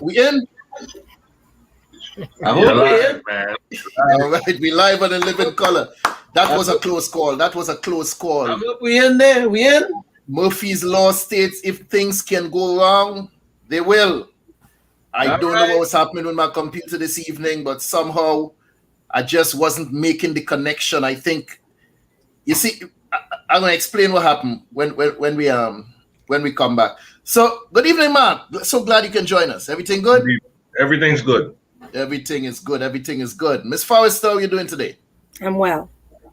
We in? I hope we in, man. All right, we live on the living color. That was a close call. That was a close call. I hope we in there. We in? Murphy's Law states if things can go wrong, they will. I don't know what was happening with my computer this evening, but somehow I just wasn't making the connection. I think, you see, I'm gonna explain what happened when we come back. So, good evening, Mark. So glad you can join us. Everything good? Everything's good. Everything is good. Everything is good. Miss Forrester, how are you doing today? I'm well.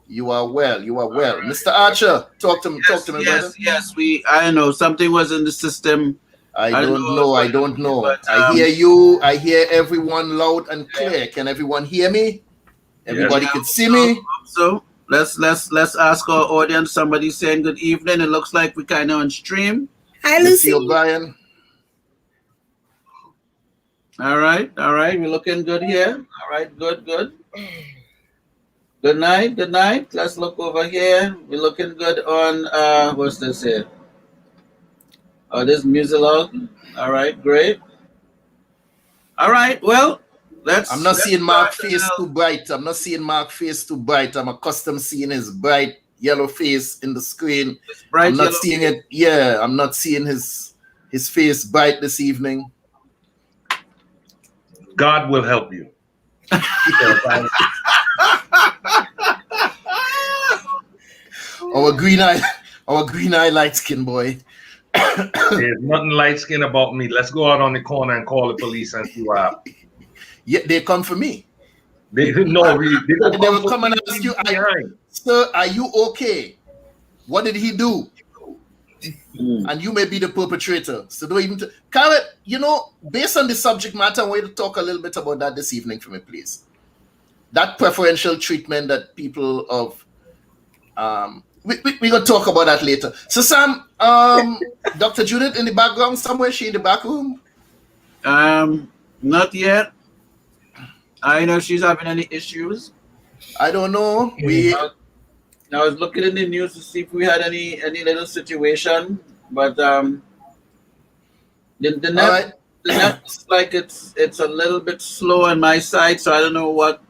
You are well. You are well. Mr. Archer, talk to me, brother. Yes. I know something was in the system. I don't know. But, I hear you. I hear everyone loud and clear. Can everyone hear me? Everybody can see me. So let's ask our audience. Somebody saying good evening. It looks like we're kind of on stream. Hi, Lucy. O'Brien. All right. We're looking good here. All right, good. Good night. Let's look over here. We're looking good on what's this here? Oh, this Muzilog. All right, great. All right, well, I'm not seeing Mark's face too bright. I'm accustomed seeing his bright yellow face in the screen. I'm not seeing it. Yeah, I'm not seeing his face bright this evening. God will help you. Our green eye light skin boy. There's nothing light skin about me. Let's go out on the corner and call the police and see what happens. Yeah, they come for me. They will come and ask you, sir, are you okay? What did he do? And you may be the perpetrator. So don't even Karin, based on the subject matter, I want you to talk a little bit about that this evening for me, please. That preferential treatment that people of we're gonna talk about that later. So Sam, Dr. Judith in the background somewhere, she in the back room? Not yet. I know she's having any issues. I don't know. I was looking in the news to see if we had any little situation, but the net looks like it's a little bit slow on my side, so I don't know what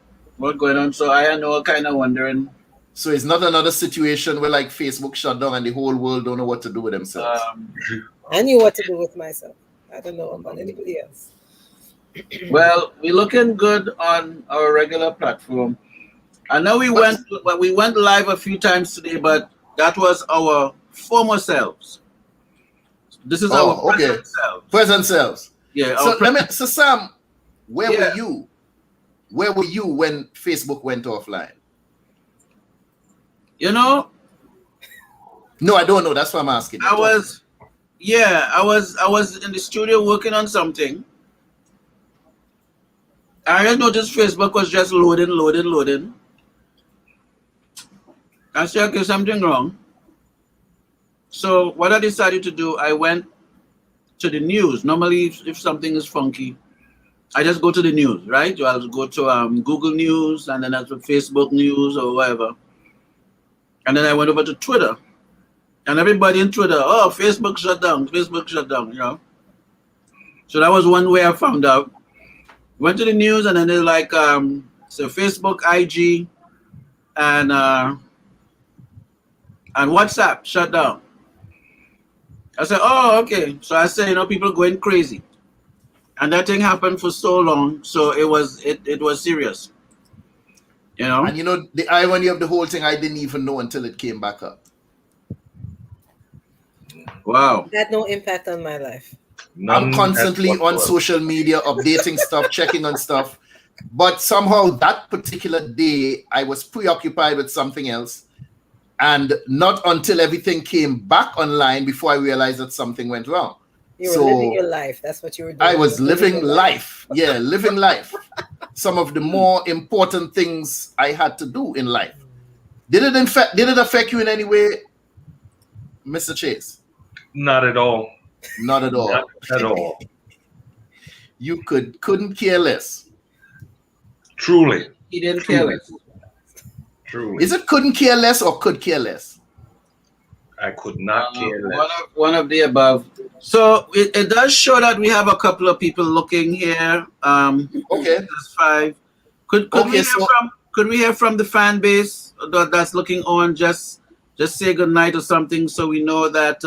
going on. So I know kind of wondering. So it's not another situation where like Facebook shut down and the whole world don't know what to do with themselves. I knew what to do with myself. I don't know about anybody else. Well, we're looking good on our regular platform. I know we went live a few times today, but that was our former selves. This is our present selves. Present selves. Yeah. So Sam, where were you? Where were you when Facebook went offline? No, I don't know. That's why I'm asking. I was in the studio working on something. I just noticed Facebook was just loading. I said, okay, something wrong. So what I decided to do, I went to the news. Normally, if something is funky, I just go to the news, right? I'll go to Google News, and then that's Facebook News or whatever. And then I went over to Twitter. And everybody in Twitter, Facebook shut down, So that was one way I found out. Went to the news, and then they're like, so Facebook, IG, and WhatsApp shut down. I said, oh, okay. So I said, people going crazy. And that thing happened for so long, so it was serious. And the irony of the whole thing, I didn't even know until it came back up. Wow. It had no impact on my life. I'm constantly on social media, updating stuff, checking on stuff. But somehow that particular day, I was preoccupied with something else. And not until everything came back online before I realized that something went wrong. You were living your life. That's what you were doing. I was living life. Yeah, living life. Some of the more important things I had to do in life. Did it affect you in any way, Mr. Chase? Not at all. Not at all. Not at all. You couldn't care less. Truly. He didn't care less. Truly. Is it couldn't care less or could care less? I could not care less. One of the above. So it does show that we have a couple of people looking here. Okay. That's 5. Could we hear from the fan base that's looking on? Just say good night or something, so we know that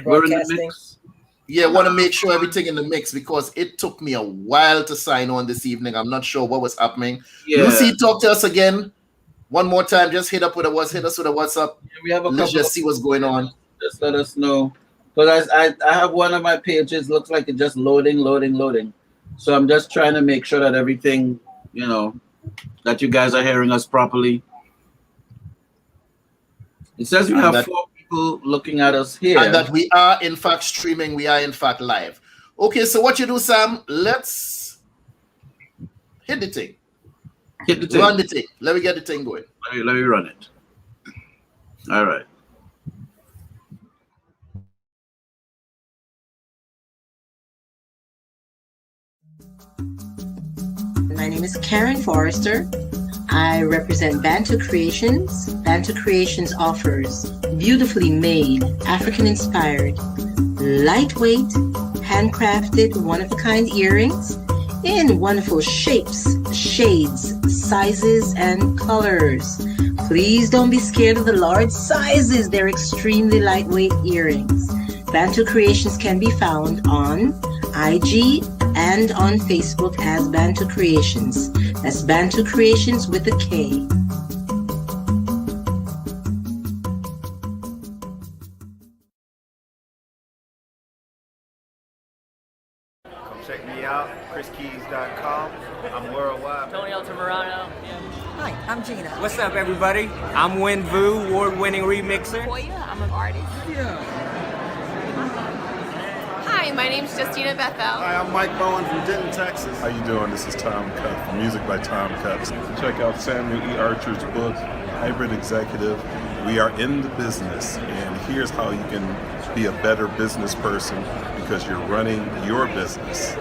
we're in the mix. Yeah, I want to make sure everything in the mix because it took me a while to sign on this evening. I'm not sure what was happening. Yeah. Lucy, talk to us again one more time. Just hit us with a WhatsApp. Yeah, we have let's just see what's going on. Just let us know. Because I have one of my pages, looks like it's just loading. So I'm just trying to make sure that everything, that you guys are hearing us properly. It says we have 4 people looking at us here. And that we are in fact streaming, we are in fact live. Okay, so what you do, Sam, let's hit the thing. Run the thing. Let me get the thing going. Let me run it. All right. My name is Karin Forrester. I represent BantuKreations. BantuKreations offers beautifully made, African-inspired, lightweight, handcrafted, one-of-a-kind earrings in wonderful shapes, shades, sizes, and colors. Please don't be scared of the large sizes. They're extremely lightweight earrings. BantuKreations can be found on IG and on Facebook as BantuKreations. That's BantuKreations with a K. Come check me out, chriskeys.com. I'm worldwide. Tony Altamirano. Hi, I'm Gina. What's up, everybody? I'm Win Vu, award-winning remixer. I'm an artist. Hi, my name's Justina Bethel. Hi, I'm Mike Bowen from Denton, Texas. How you doing? This is Tom Cutt from Music by Tom Cutt. Check out Samuel E. Archer's book, Hybrid Executive. We are in the business, and here's how you can be a better business person because you're running your business.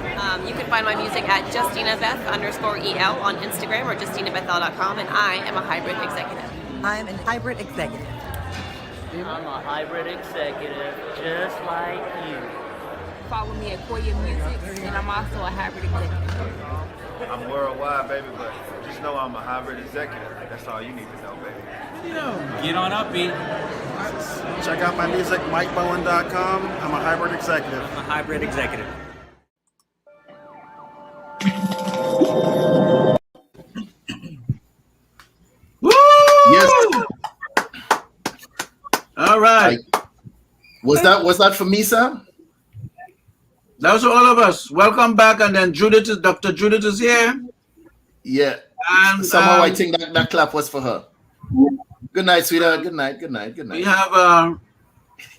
You can find my music at JustinaBeth_EL on Instagram or JustinaBethel.com, and I am a hybrid executive. I'm a hybrid executive. I'm a hybrid executive, just like you. Follow me at Koya Music, and I'm also a hybrid executive. I'm worldwide, baby, but just know I'm a hybrid executive. That's all you need to know, baby. Get on up, B. Check out my music, MikeBowen.com. I'm a hybrid executive. I'm a hybrid executive. Woo! Yes. All right. Was that for me, Sam? That was for all of us. Welcome back, and then Dr. Judith is here. Yeah. And somehow I think that clap was for her. Good night, sweetheart. Good night. We have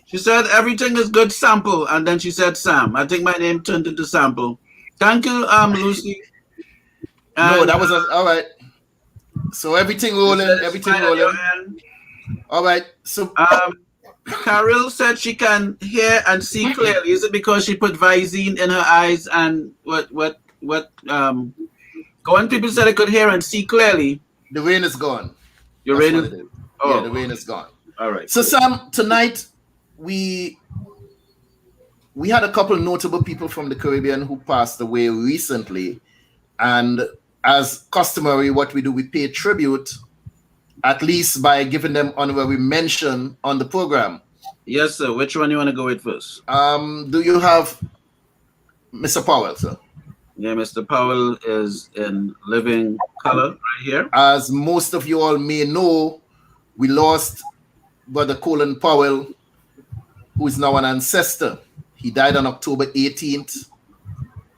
she said everything is good sample, and then she said Sam. I think my name turned into sample. Thank you, Lucy. No, that was all right. So everything rolling. All right. So Carol said she can hear and see clearly. Is it because she put Visine in her eyes and what Going people said they could hear and see clearly. The rain is gone. Your rain is yeah, the rain is gone. All right. So Sam, tonight we had a couple notable people from the Caribbean who passed away recently, and as customary, what we do, we pay tribute, at least by giving them honorary mention on the program. Yes, sir. Which one you want to go with first? Do you have Mr. Powell, sir? Yeah, Mr. Powell is in living color right here. As most of you all may know, we lost Brother Colin Powell, who is now an ancestor. He died on October 18th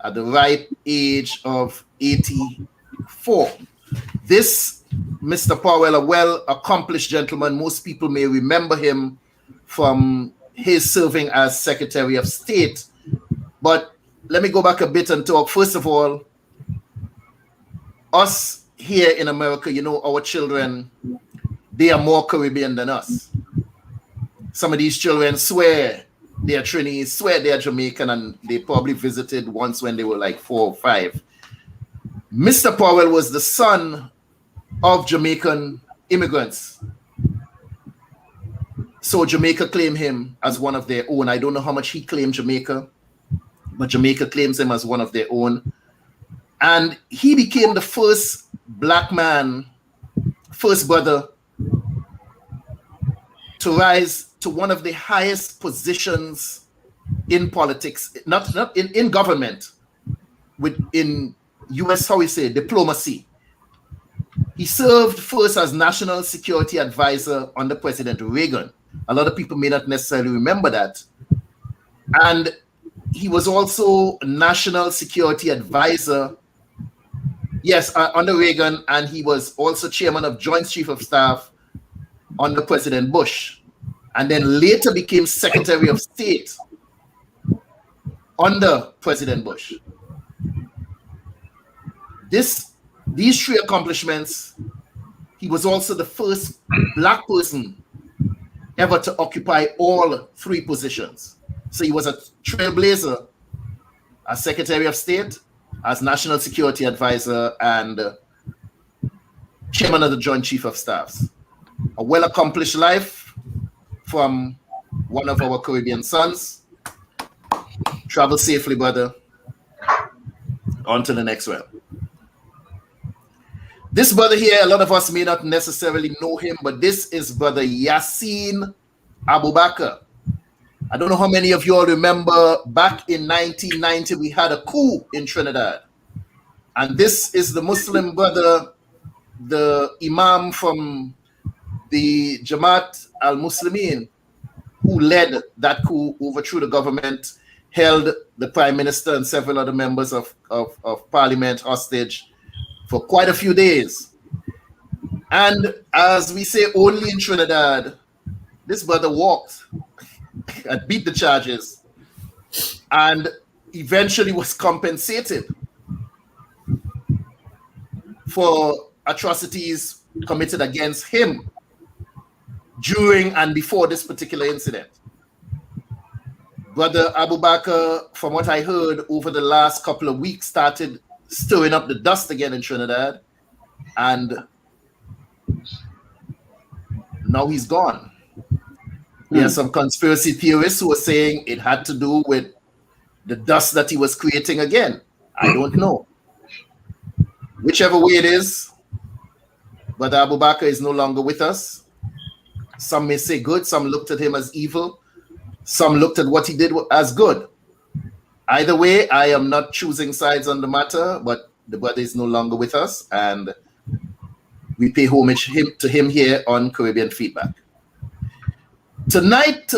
at the ripe age of 84. This Mr. Powell, a well-accomplished gentleman, most people may remember him from his serving as Secretary of State. But let me go back a bit and talk. First of all, us here in America, you know, our children, they are more Caribbean than us. Some of these children swear they are Trini, swear they are Jamaican, and they probably visited once when they were like 4 or 5. Mr. Powell was the son of Jamaican immigrants. So Jamaica claimed him as one of their own. I don't know how much he claimed Jamaica, but Jamaica claims him as one of their own. And he became the first black man, first brother to rise to one of the highest positions in politics, not in government, in US, how we say, diplomacy. He served first as National Security Advisor under President Reagan. A lot of people may not necessarily remember that. And he was also National Security Advisor, yes, under Reagan, and he was also chairman of Joint Chief of Staff under President Bush, and then later became Secretary of State under President Bush. These three accomplishments, he was also the first black person ever to occupy all three positions. So he was a trailblazer as Secretary of State, as National Security Advisor, and Chairman of the Joint Chief of Staffs. A well-accomplished life from one of our Caribbean sons. Travel safely, brother. On to the next round. This brother here, a lot of us may not necessarily know him, but this is brother Yasin Abubakar. I don't know how many of you all remember back in 1990, we had a coup in Trinidad. And this is the Muslim brother, the Imam from the Jamaat al-Muslimin, who led that coup, overthrew the government, held the Prime Minister and several other members of Parliament hostage for quite a few days. And as we say only in Trinidad, this brother walked and beat the charges and eventually was compensated for atrocities committed against him during and before this particular incident. Brother Abubakar, from what I heard over the last couple of weeks, started stirring up the dust again in Trinidad, and now he's gone. There are some conspiracy theorists who are saying it had to do with the dust that he was creating again. I don't know. Whichever way it is, Brother Abubakar is no longer with us. Some may say good, some looked at him as evil, some looked at what he did as good. Either way, I am not choosing sides on the matter, but the brother is no longer with us, and we pay homage to him here on Caribbean Feedback. Tonight,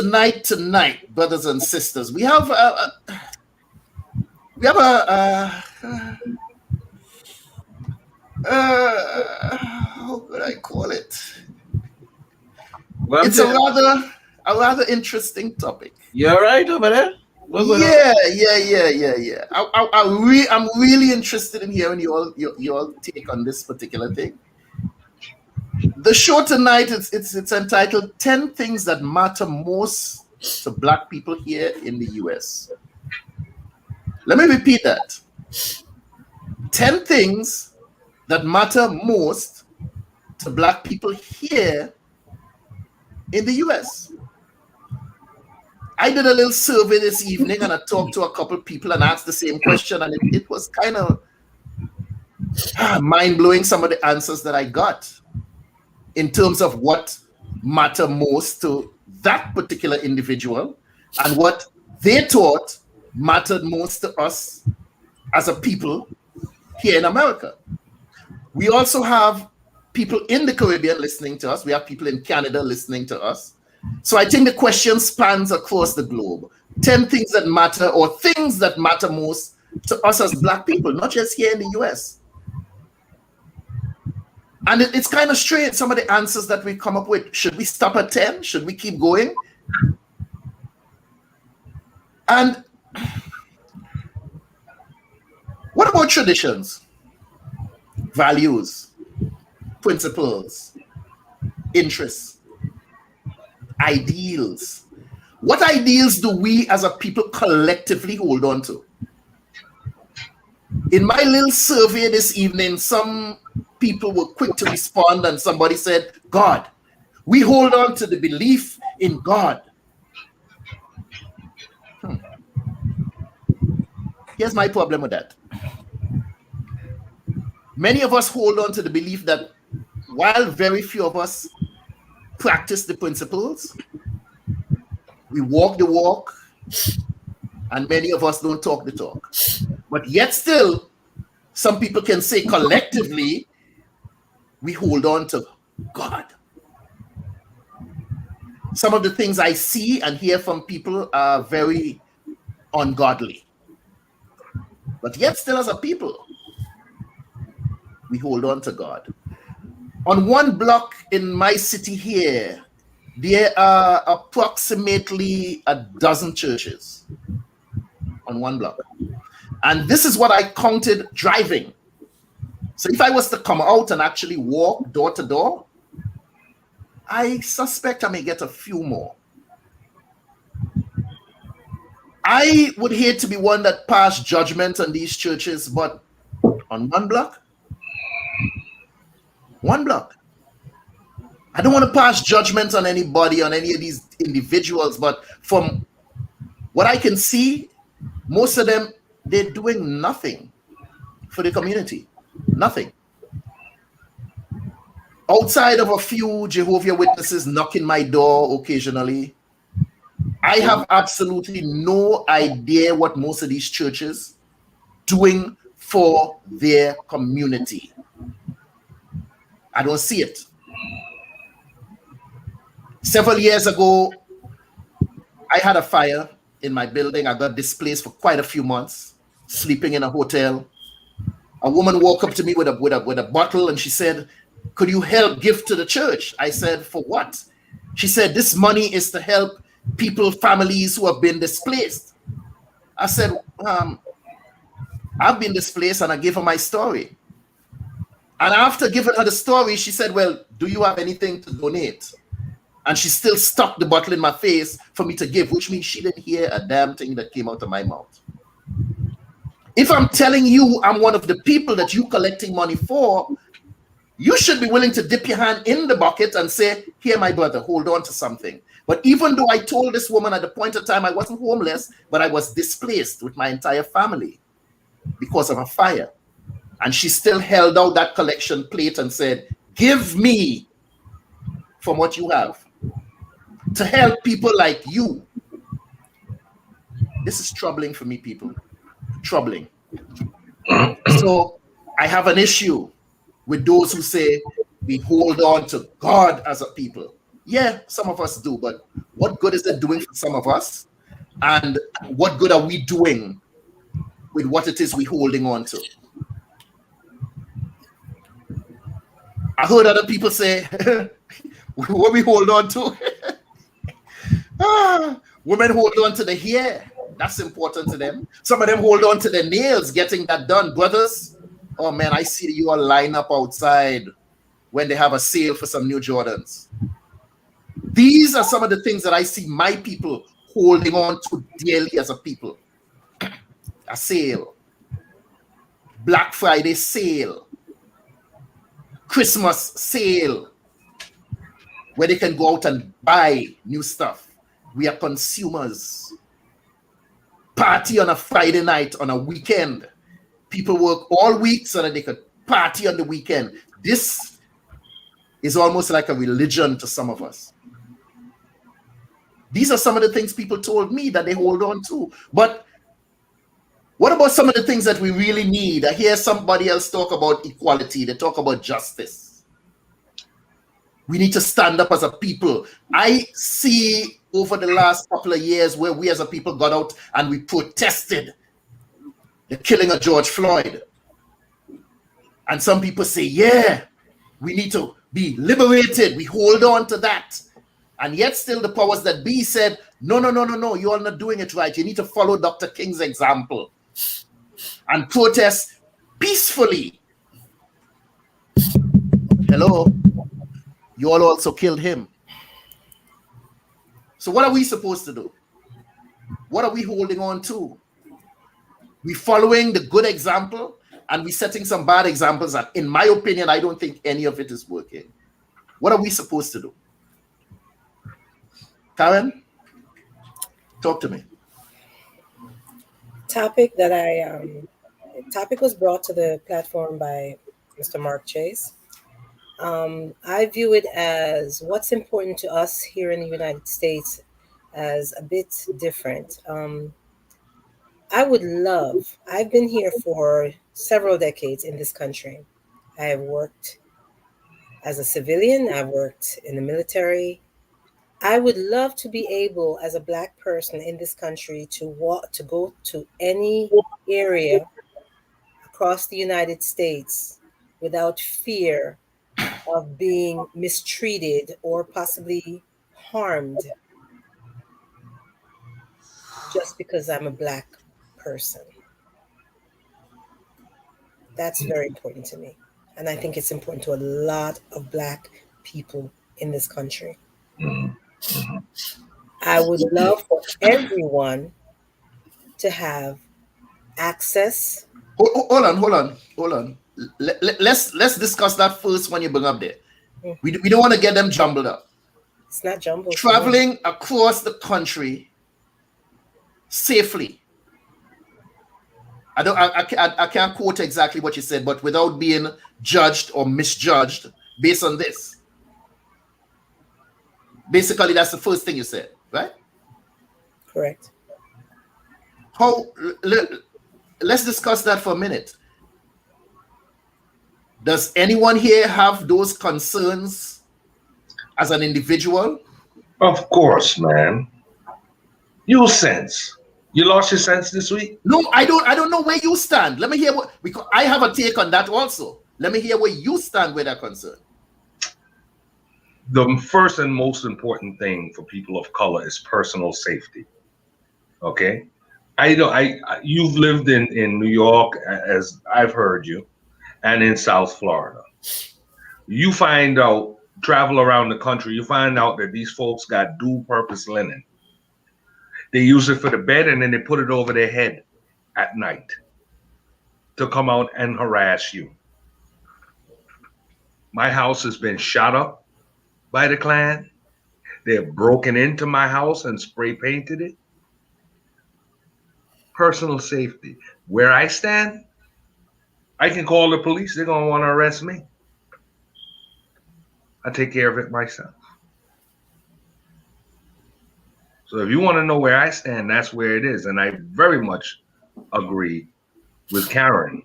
brothers and sisters, we have a how could I call it? It's a rather interesting topic. You're right over there? Yeah. I'm really interested in hearing your take on this particular thing. The show tonight, it's entitled 10 Things That Matter Most to Black People Here in the US. Let me repeat that. 10 things that matter most to Black people here in the US. I did a little survey this evening and I talked to a couple people and asked the same question, and it was kind of mind-blowing, some of the answers that I got in terms of what matter most to that particular individual and what they thought mattered most to us as a people here in America. We also have people in the Caribbean listening to us. We have people in Canada listening to us. So I think the question spans across the globe. 10 things that matter, or things that matter most to us as Black people, not just here in the US. And it's kind of strange, some of the answers that we come up with. Should we stop at 10? Should we keep going? And what about traditions, values, principles, interests, ideals? What ideals do we as a people collectively hold on to? In my little survey this evening, some people were quick to respond, and somebody said, God. We hold on to the belief in God. Here's my problem with that. Many of us hold on to the belief that while very few of us practice the principles, we walk the walk, and many of us don't talk the talk. But yet still, some people can say collectively, we hold on to God. Some of the things I see and hear from people are very ungodly. But yet still as a people, we hold on to God. On one block in my city here, there are approximately 12 churches on one block. And this is what I counted driving. So if I was to come out and actually walk door to door, I suspect I may get a few more. I would hate to be one that passed judgment on these churches, but on one block, I don't want to pass judgment on anybody, on any of these individuals, but from what I can see, most of them, they're doing nothing for the community. Nothing. Outside of a few Jehovah's Witnesses knocking my door occasionally, I have absolutely no idea what most of these churches doing for their community. I don't see it. Several years ago, I had a fire in my building. I got displaced for quite a few months, sleeping in a hotel. A woman walked up to me with a bottle and she said, "Could you help give to the church?" I said, "For what?" She said, "This money is to help people, families who have been displaced." I said, "I've been displaced," and I gave her my story. And after giving her the story, she said, "Well, do you have anything to donate?" And she still stuck the bottle in my face for me to give, which means she didn't hear a damn thing that came out of my mouth. If I'm telling you I'm one of the people that you collecting money for, you should be willing to dip your hand in the bucket and say, "Here, my brother, hold on to something." But even though I told this woman at the point of time I wasn't homeless, but I was displaced with my entire family because of a fire. And she still held out that collection plate and said, "Give me from what you have to help people like you." This is troubling for me, people. Troubling. So I have an issue with those who say we hold on to God as a people. Yeah, some of us do, but what good is it doing for some of us? And what good are we doing with what it is we're holding on to? I heard other people say, what we hold on to? Women hold on to the hair. That's important to them. Some of them hold on to their nails, getting that done. Brothers, oh man, I see you all line up outside when they have a sale for some new Jordans. These are some of the things that I see my people holding on to dearly as a people. A sale. Black Friday sale. Christmas sale. Where they can go out and buy new stuff. We are consumers. Party on a Friday night, on a weekend. People work all week so that they could party on the weekend. This is almost like a religion to some of us. These are some of the things people told me that they hold on to. But what about some of the things that we really need? I hear somebody else talk about equality. They talk about justice. We need to stand up as a people. I see over the last couple of years where we as a people got out and we protested the killing of George Floyd. And some people say, yeah, we need to be liberated. We hold on to that. And yet still the powers that be said, no, you are not doing it right. You need to follow Dr. King's example and protest peacefully. Hello? You all also killed him. So what are we supposed to do? What are we holding on to? We following the good example and we setting some bad examples that, in my opinion, I don't think any of it is working. What are we supposed to do? Karin, talk to me. Topic was brought to the platform by Mr. Mark Chase. I view it as what's important to us here in the United States as a bit different. I've been here for several decades in this country. I have worked as a civilian, I've worked in the military. I would love to be able, as a Black person in this country, to go to any area across the United States without fear of being mistreated or possibly harmed just because I'm a Black person. That's very important to me. And I think it's important to a lot of Black people in this country. I would love for everyone to have access. Hold on. Let's discuss that first when you bring up there. We don't want to get them jumbled up. It's not jumbled. Traveling across the country safely. I can't quote exactly what you said, but without being judged or misjudged based on this. Basically, that's the first thing you said, right? Correct. Let's discuss that for a minute. Does anyone here have those concerns as an individual? Of course, man. You sense. You lost your sense this week? No, I don't know where you stand. Let me hear because I have a take on that also. Let me hear where you stand with that concern. The first and most important thing for people of color is personal safety. Okay? You've lived in New York, as I've heard you, and in South Florida. You find out, travel around the country, you find out that these folks got dual purpose linen. They use it for the bed and then they put it over their head at night to come out and harass you. My house has been shot up by the Klan. They've broken into my house and spray painted it. Personal safety. Where I stand, I can call the police. They're going to want to arrest me. I take care of it myself. So if you want to know where I stand, that's where it is. And I very much agree with Karin.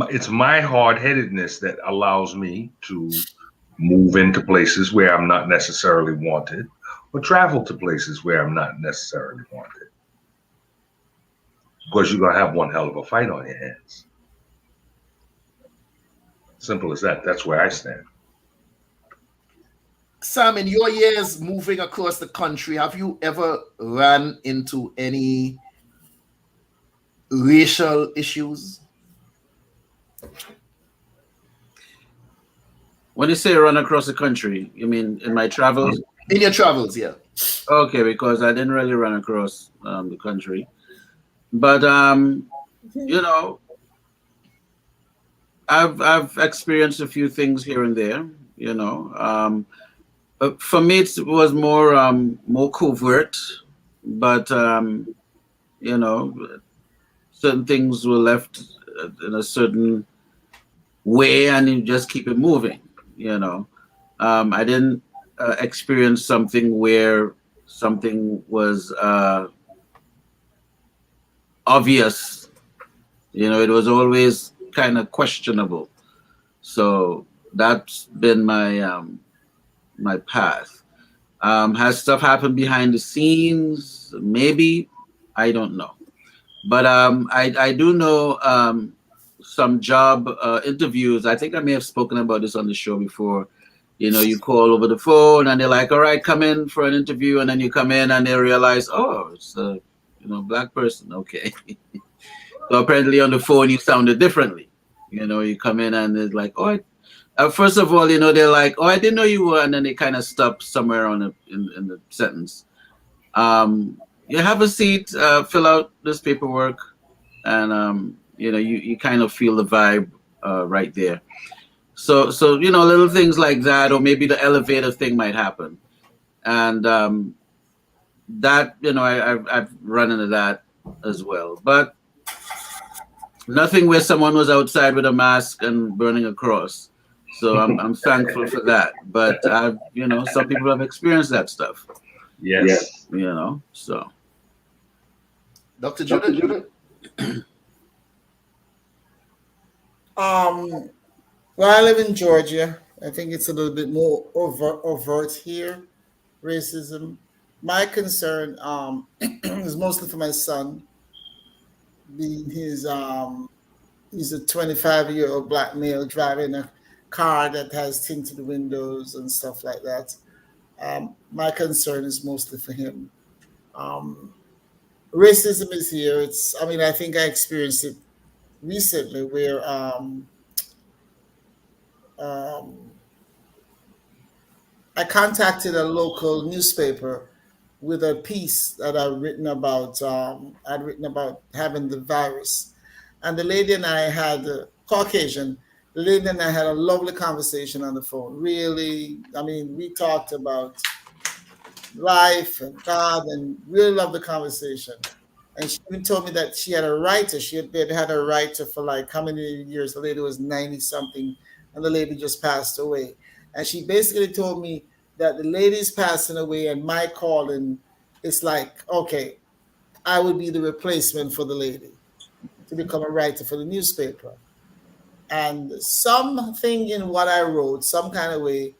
It's my hard-headedness that allows me to move into places where I'm not necessarily wanted, or travel to places where I'm not necessarily wanted. Because you're going to have one hell of a fight on your hands. Simple as that. That's where I stand. Sam, in your years moving across the country, have you ever ran into any racial issues? When you say run across the country, you mean in my travels? In your travels, yeah. Okay, because I didn't really run across the country. But, you know, I've experienced a few things here and there, you know. For me, it was more covert, but, you know, certain things were left in a certain way and you just keep it moving, you know. I didn't experience something where something was obvious, you know. It was always kind of questionable. So that's been my my path. Has stuff happened behind the scenes? Maybe, I don't know. But I do know some job interviews. I think I may have spoken about this on the show before. You know, you call over the phone and they're like, all right, come in for an interview. And then you come in and they realize, oh, it's a Black person. Okay. So apparently on the phone, you sounded differently. You know, you come in and it's like, oh, first of all, you know, they're like, oh, I didn't know you were. And then they kind of stop somewhere on in the sentence. You have a seat, fill out this paperwork. And, you know, you kind of feel the vibe right there. So, you know, little things like that, or maybe the elevator thing might happen. And that, I've run into that as well. But nothing where someone was outside with a mask and burning a cross. So I'm thankful for that. But some people have experienced that stuff. Yes. So. Dr. Judith? Well, I live in Georgia. I think it's a little bit more overt here, racism. My concern is mostly for my son, being he's a 25-year-old black male driving a car that has tinted windows and stuff like that. My concern is mostly for him. Racism is here. I think I experienced it recently where I contacted a local newspaper with a piece that I'd written about having the virus. And the lady and I had, Caucasian, the lady and I had a lovely conversation on the phone. Really, we talked about life and God and really loved the conversation. And she even told me that she had a writer. She had had a writer for like how many years? The lady was 90 something and the lady just passed away. And she basically told me that the lady's passing away and my calling is like, okay, I would be the replacement for the lady to become a writer for the newspaper. And something in what I wrote, some kind of way,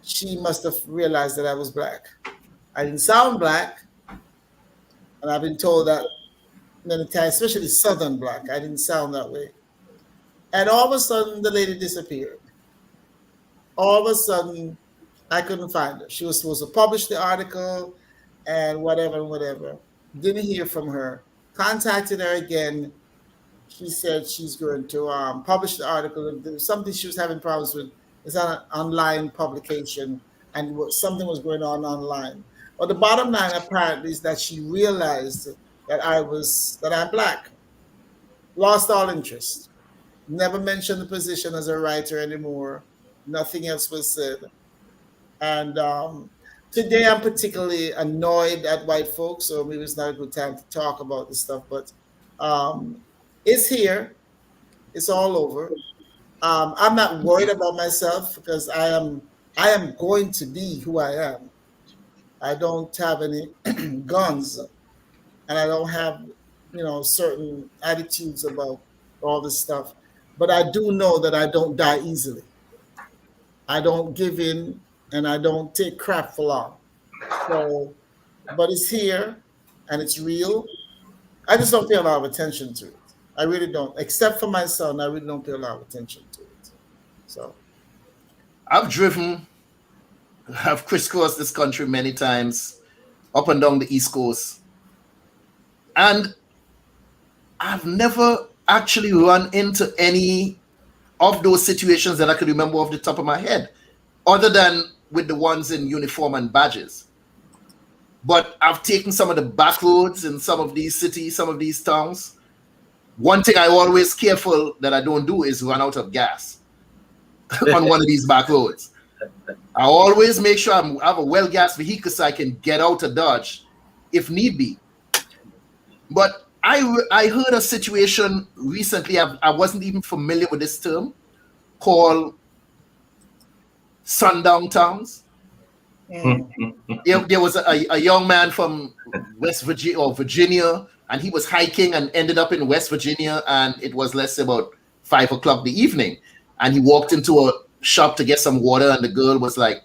she must have realized that I was black. I didn't sound black. And I've been told that many times, especially Southern black, I didn't sound that way. And all of a sudden, the lady disappeared. All of a sudden, I couldn't find her. She was supposed to publish the article and whatever. Didn't hear from her. Contacted her again. She said she's going to publish the article. There was something she was having problems with. It's an online publication, and something was going on online. But the bottom line, apparently, is that she realized that I'm black. Lost all interest. Never mentioned the position as a writer anymore. Nothing else was said. And today I'm particularly annoyed at white folks, so maybe it's not a good time to talk about this stuff, but it's here. It's all over. I'm not worried about myself because I am going to be who I am. I don't have any guns, and I don't have, certain attitudes about all this stuff. But I do know that I don't die easily. I don't give in, and I don't take crap for long. So, but it's here, and it's real. I just don't pay a lot of attention to it. I really don't. Except for my son, I really don't pay a lot of attention to it. So, I've crisscrossed this country many times, up and down the East Coast. And I've never actually run into any of those situations that I could remember off the top of my head, other than with the ones in uniform and badges. But I've taken some of the back roads in some of these cities, some of these towns. One thing I always careful that I don't do is run out of gas on one of these back roads. I always make sure I have a well-gas vehicle so I can get out of Dodge if need be. But I heard a situation recently, I wasn't even familiar with this term, called Sundown Towns. There was a young man from West Virginia or Virginia, and he was hiking and ended up in West Virginia, and it was, let's say, about 5 o'clock the evening. And he walked into a shop to get some water, and the girl was like,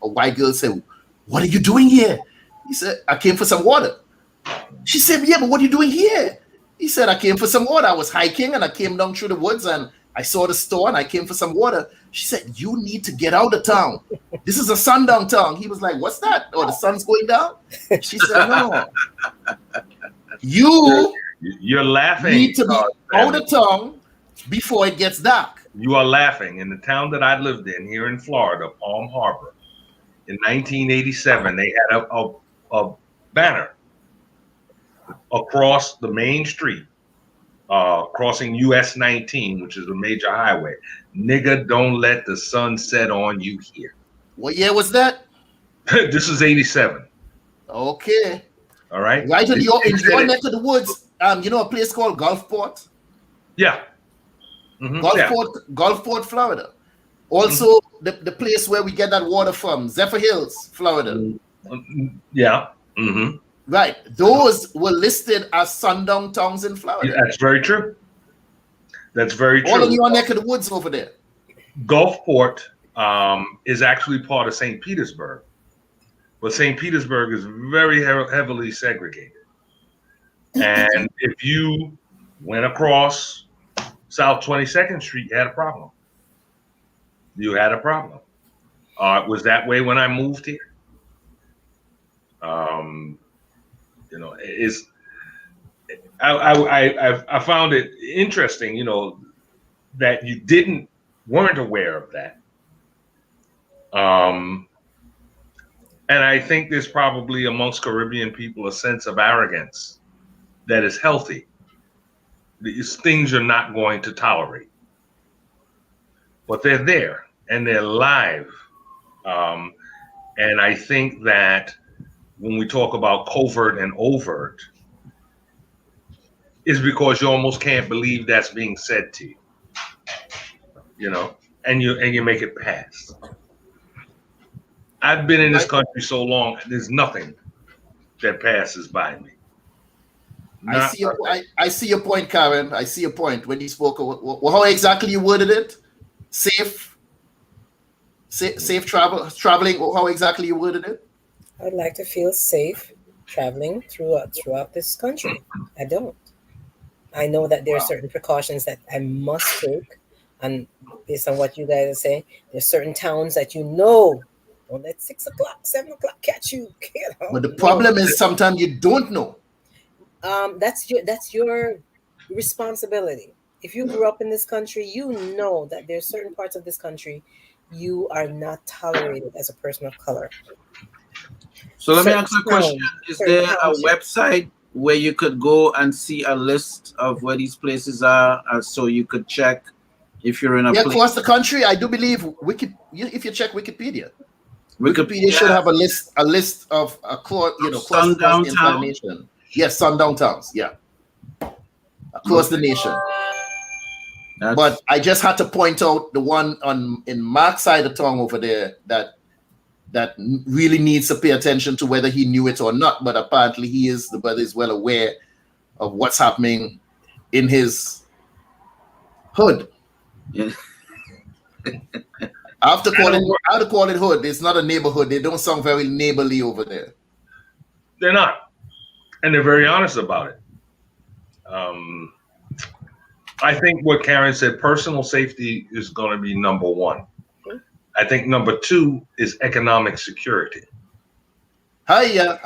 a white girl said, "What are you doing here?" He said, "I came for some water." She said, "Yeah, but what are you doing here?" He said, "I came for some water. I was hiking and I came down through the woods and I saw the store and I came for some water." She said, "You need to get out of town. This is a sundown town." He was like, "What's that? Oh, the sun's going down?" She said, "No. You're laughing. Need to be out of town before it gets dark." You are laughing. In the town that I lived in here in Florida, Palm Harbor, in 1987, they had a banner across the main street, crossing US 19, which is a major highway. "Nigga, don't let the sun set on you here." What year was that? This is 87. Okay. All right. Right in your neck of the woods, you know a place called Gulfport? Yeah. Gulfport, Florida. Also, the place where we get that water from, Zephyr Hills, Florida. Yeah. Right. Those were listed as Sundown Towns in Florida. Yeah, that's very true. That's very true. All in your neck of the woods over there. Gulfport is actually part of St. Petersburg. But St. Petersburg is very heavily segregated. And if you went across South 22nd Street, you had a problem. You had a problem. It was that way when I moved here. You know, I found it interesting, you know, that you weren't aware of that. And I think there's probably amongst Caribbean people a sense of arrogance that is healthy. These things you're not going to tolerate. But they're there and they're live. And I think that when we talk about covert and overt, is because you almost can't believe that's being said to you. You know, and you make it pass. I've been in this country so long, there's nothing that passes by me. I see your point, Karin. I see your point when you spoke. How exactly you worded it? Safe traveling. How exactly you worded it? I'd like to feel safe traveling throughout this country. I don't. I know that there are certain precautions that I must take, and based on what you guys are saying, there's certain towns that you know don't let 6 o'clock, 7 o'clock catch you. But the problem is sometimes you don't know. That's your responsibility. If you grew up in this country, you know that there's certain parts of this country you are not tolerated as a person of color. So let me ask you a question. Is there a website where you could go and see a list of where these places are, so you could check if you're in a place? Across the country, I do believe if you check Wikipedia should have a list of Sundown information. Yes, Sundown Towns, yeah, across the nation. But I just had to point out the one in Mark's side of town over there that really needs to pay attention to whether he knew it or not. But apparently the brother is well aware of what's happening in his hood. Yeah. I have to call it hood. It's not a neighborhood. They don't sound very neighborly over there. They're not. And they're very honest about it. I think what Karin said, personal safety is going to be number one. I think number two is economic security. Hiya.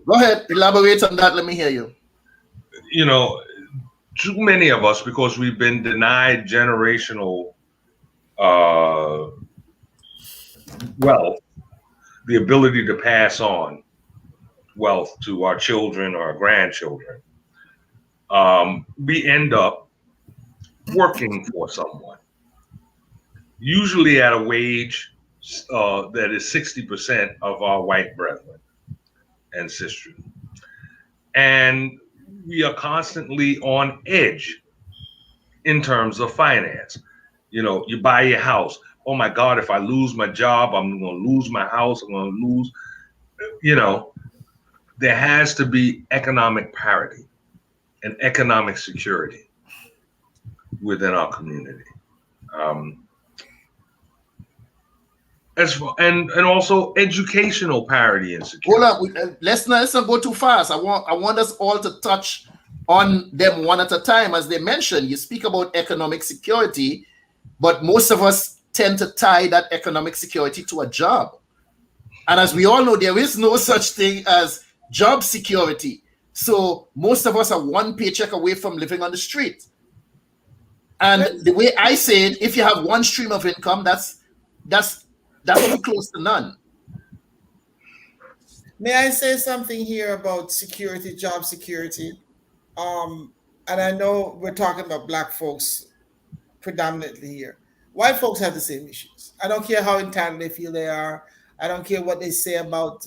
Go ahead, elaborate on that. Let me hear you. You know, too many of us, because we've been denied generational wealth, the ability to pass on wealth to our children or our grandchildren, we end up working for someone, usually at a wage that is 60% of our white brethren and sisters. And we are constantly on edge in terms of finance. You know, you buy your house. Oh my God, if I lose my job, I'm going to lose my house. I'm going to lose, you know, there has to be economic parity and economic security within our community. And also educational parity and security. Hold on, let's not go too fast. I want us all to touch on them one at a time. As they mentioned, you speak about economic security, but most of us tend to tie that economic security to a job. And as we all know, there is no such thing as job security. So most of us are one paycheck away from living on the street. And the way I say it, if you have one stream of income, that's too close to none. May I say something here about security, job security? And I know we're talking about Black folks predominantly here. White folks have the same issues. I don't care how entitled they feel they are. I don't care what they say about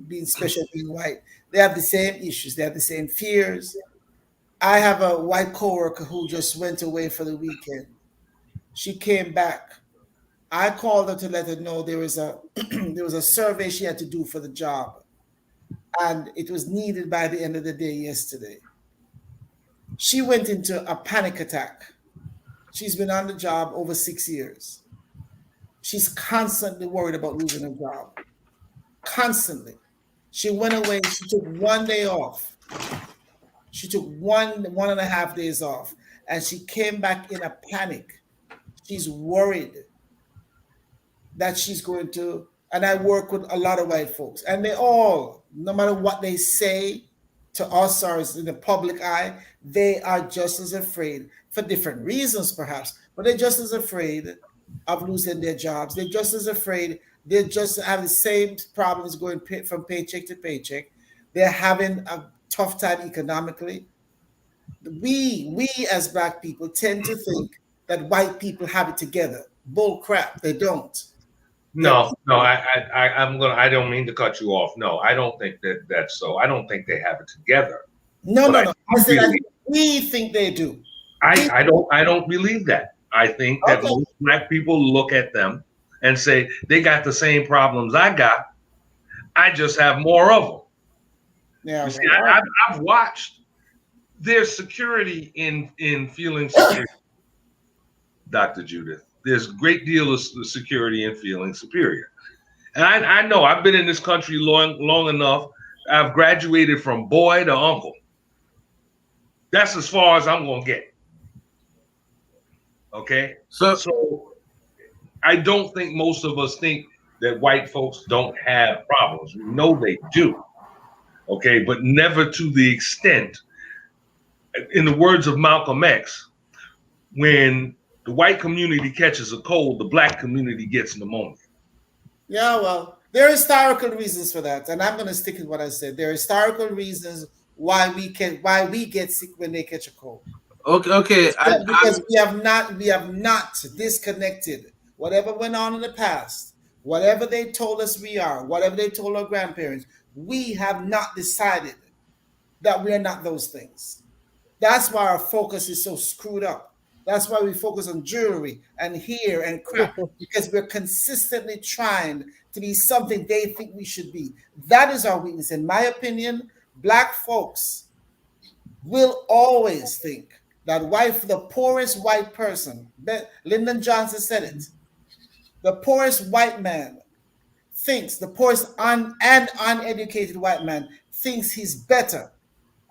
being special, being white. They have the same issues. They have the same fears. I have a white coworker who just went away for the weekend. She came back. I called her to let her know there was a there was a survey she had to do for the job, and it was needed by the end of the day yesterday. She went into a panic attack. She's been on the job over 6 years. She's constantly worried about losing her job. Constantly. She went away. She took 1 day off. She took 1.5 days off, and she came back in a panic. She's worried that she's going to, and I work with a lot of white folks, and they all, no matter what they say to us or in the public eye, they are just as afraid, for different reasons perhaps, but they're just as afraid of losing their jobs. They're just as afraid. They just have the same problems going from paycheck to paycheck. They're having a tough time economically. We as Black people tend to think that white people have it together. Bull crap, they don't. No, I don't mean to cut you off. No, I don't think that's so. I don't think they have it together. No. I said we think they do. I don't believe that. I think that most Black people look at them and say they got the same problems I got. I just have more of them. Yeah, you see, I've watched. There's security in feeling secure, Dr. Judith. There's a great deal of security in feeling superior. And I know I've been in this country long enough. I've graduated from boy to uncle. That's as far as I'm going to get. Okay? So I don't think most of us think that white folks don't have problems. We know they do. Okay? But never to the extent, in the words of Malcolm X, when the white community catches a cold, the Black community gets pneumonia. Yeah, well, there are historical reasons for that, and I'm going to stick with what I said. There are historical reasons why we get sick when they catch a cold. Okay. Because we have not disconnected whatever went on in the past, whatever they told us we are, whatever they told our grandparents. We have not decided that we are not those things. That's why our focus is so screwed up. That's why we focus on jewelry and hair and crap, because we're consistently trying to be something they think we should be. That is our weakness. In my opinion, Black folks will always think that the poorest white person, Lyndon Johnson said it, the poorest white man thinks, the poorest and uneducated white man thinks he's better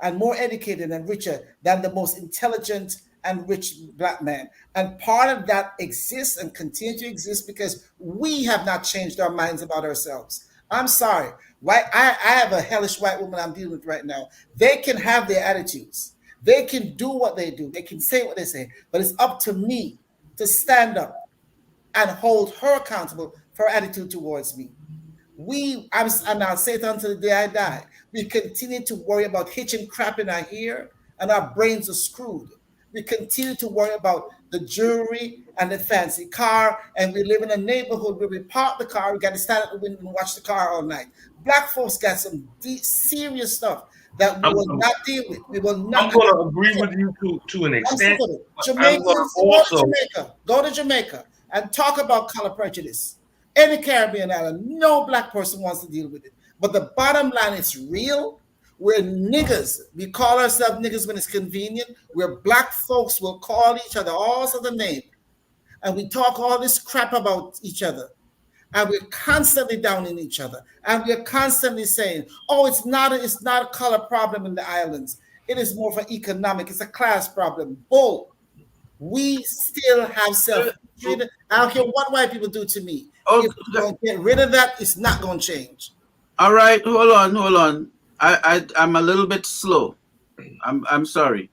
and more educated and richer than the most intelligent and rich Black man. And part of that exists and continues to exist because we have not changed our minds about ourselves. I'm sorry. I have a hellish white woman I'm dealing with right now. They can have their attitudes. They can do what they do. They can say what they say. But it's up to me to stand up and hold her accountable for her attitude towards me. And I'll say it until the day I die, we continue to worry about hitching crap in our hair and our brains are screwed. We continue to worry about the jewelry and the fancy car, and we live in a neighborhood where we park the car, we got to stand at the window and watch the car all night. Black folks got some serious stuff that we will not deal with. We will not. I'm going to agree with you to an extent. Go to Jamaica and talk about color prejudice. Any Caribbean island, no Black person wants to deal with it. But the bottom line is real. We're niggas. We call ourselves niggas when it's convenient. Where Black folks will call each other all sorts of names. And we talk all this crap about each other. And we're constantly downing each other. And we're constantly saying, oh, it's not a color problem in the islands. It is more of an economic, it's a class problem. Bull. We still have self-hatred. I don't care what white people do to me. If we don't get rid of that, it's not going to change. All right, hold on. I'm a little bit slow. I'm sorry.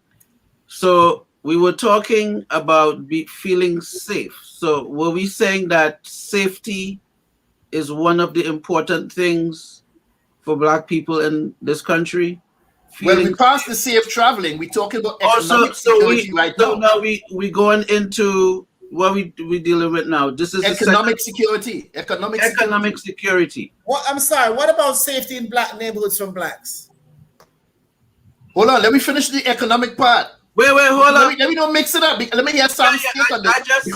So we were talking about feeling safe. So were we saying that safety is one of the important things for Black people in this country? Well, we passed the safe traveling. We're talking about economic security right now. So now we going into what we dealing with now. This is economic security. Economic security. What? I'm sorry. What about safety in black neighborhoods from blacks? Hold on. Let me finish the economic part. Wait, hold on. Let me not mix it up. Let me hear Sam's take on this. I just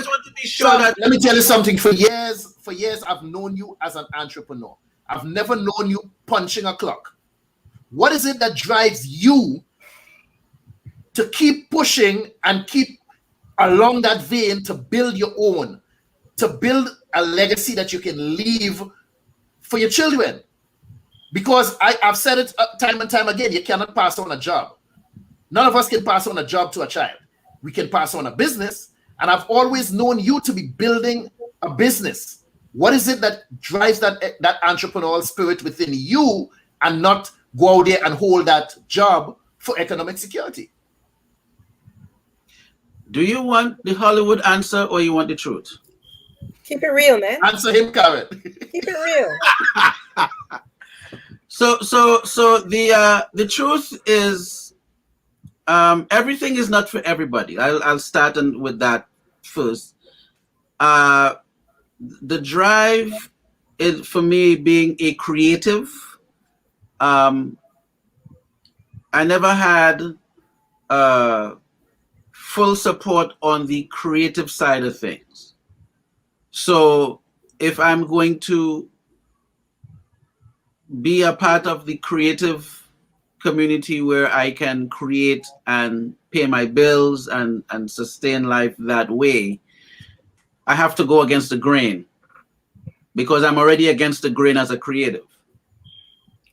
want to be sure that. Let me tell you something. For years, I've known you as an entrepreneur. I've never known you punching a clock. What is it that drives you to keep pushing and keep along that vein to build your own, to build a legacy that you can leave for your children? Because I've said it time and time again, you cannot pass on a job. None of us can pass on a job to a child. We can pass on a business, and I've always known you to be building a business. What is it that drives that entrepreneurial spirit within you and not go out there and hold that job for economic security? Do you want the Hollywood answer or you want the truth? Keep it real, man. Answer him, Karin. Keep it real. So the truth is, everything is not for everybody. I'll start with that first. The drive is for me being a creative. I never had full support on the creative side of things. So if I'm going to be a part of the creative community where I can create and pay my bills and sustain life that way, I have to go against the grain because I'm already against the grain as a creative,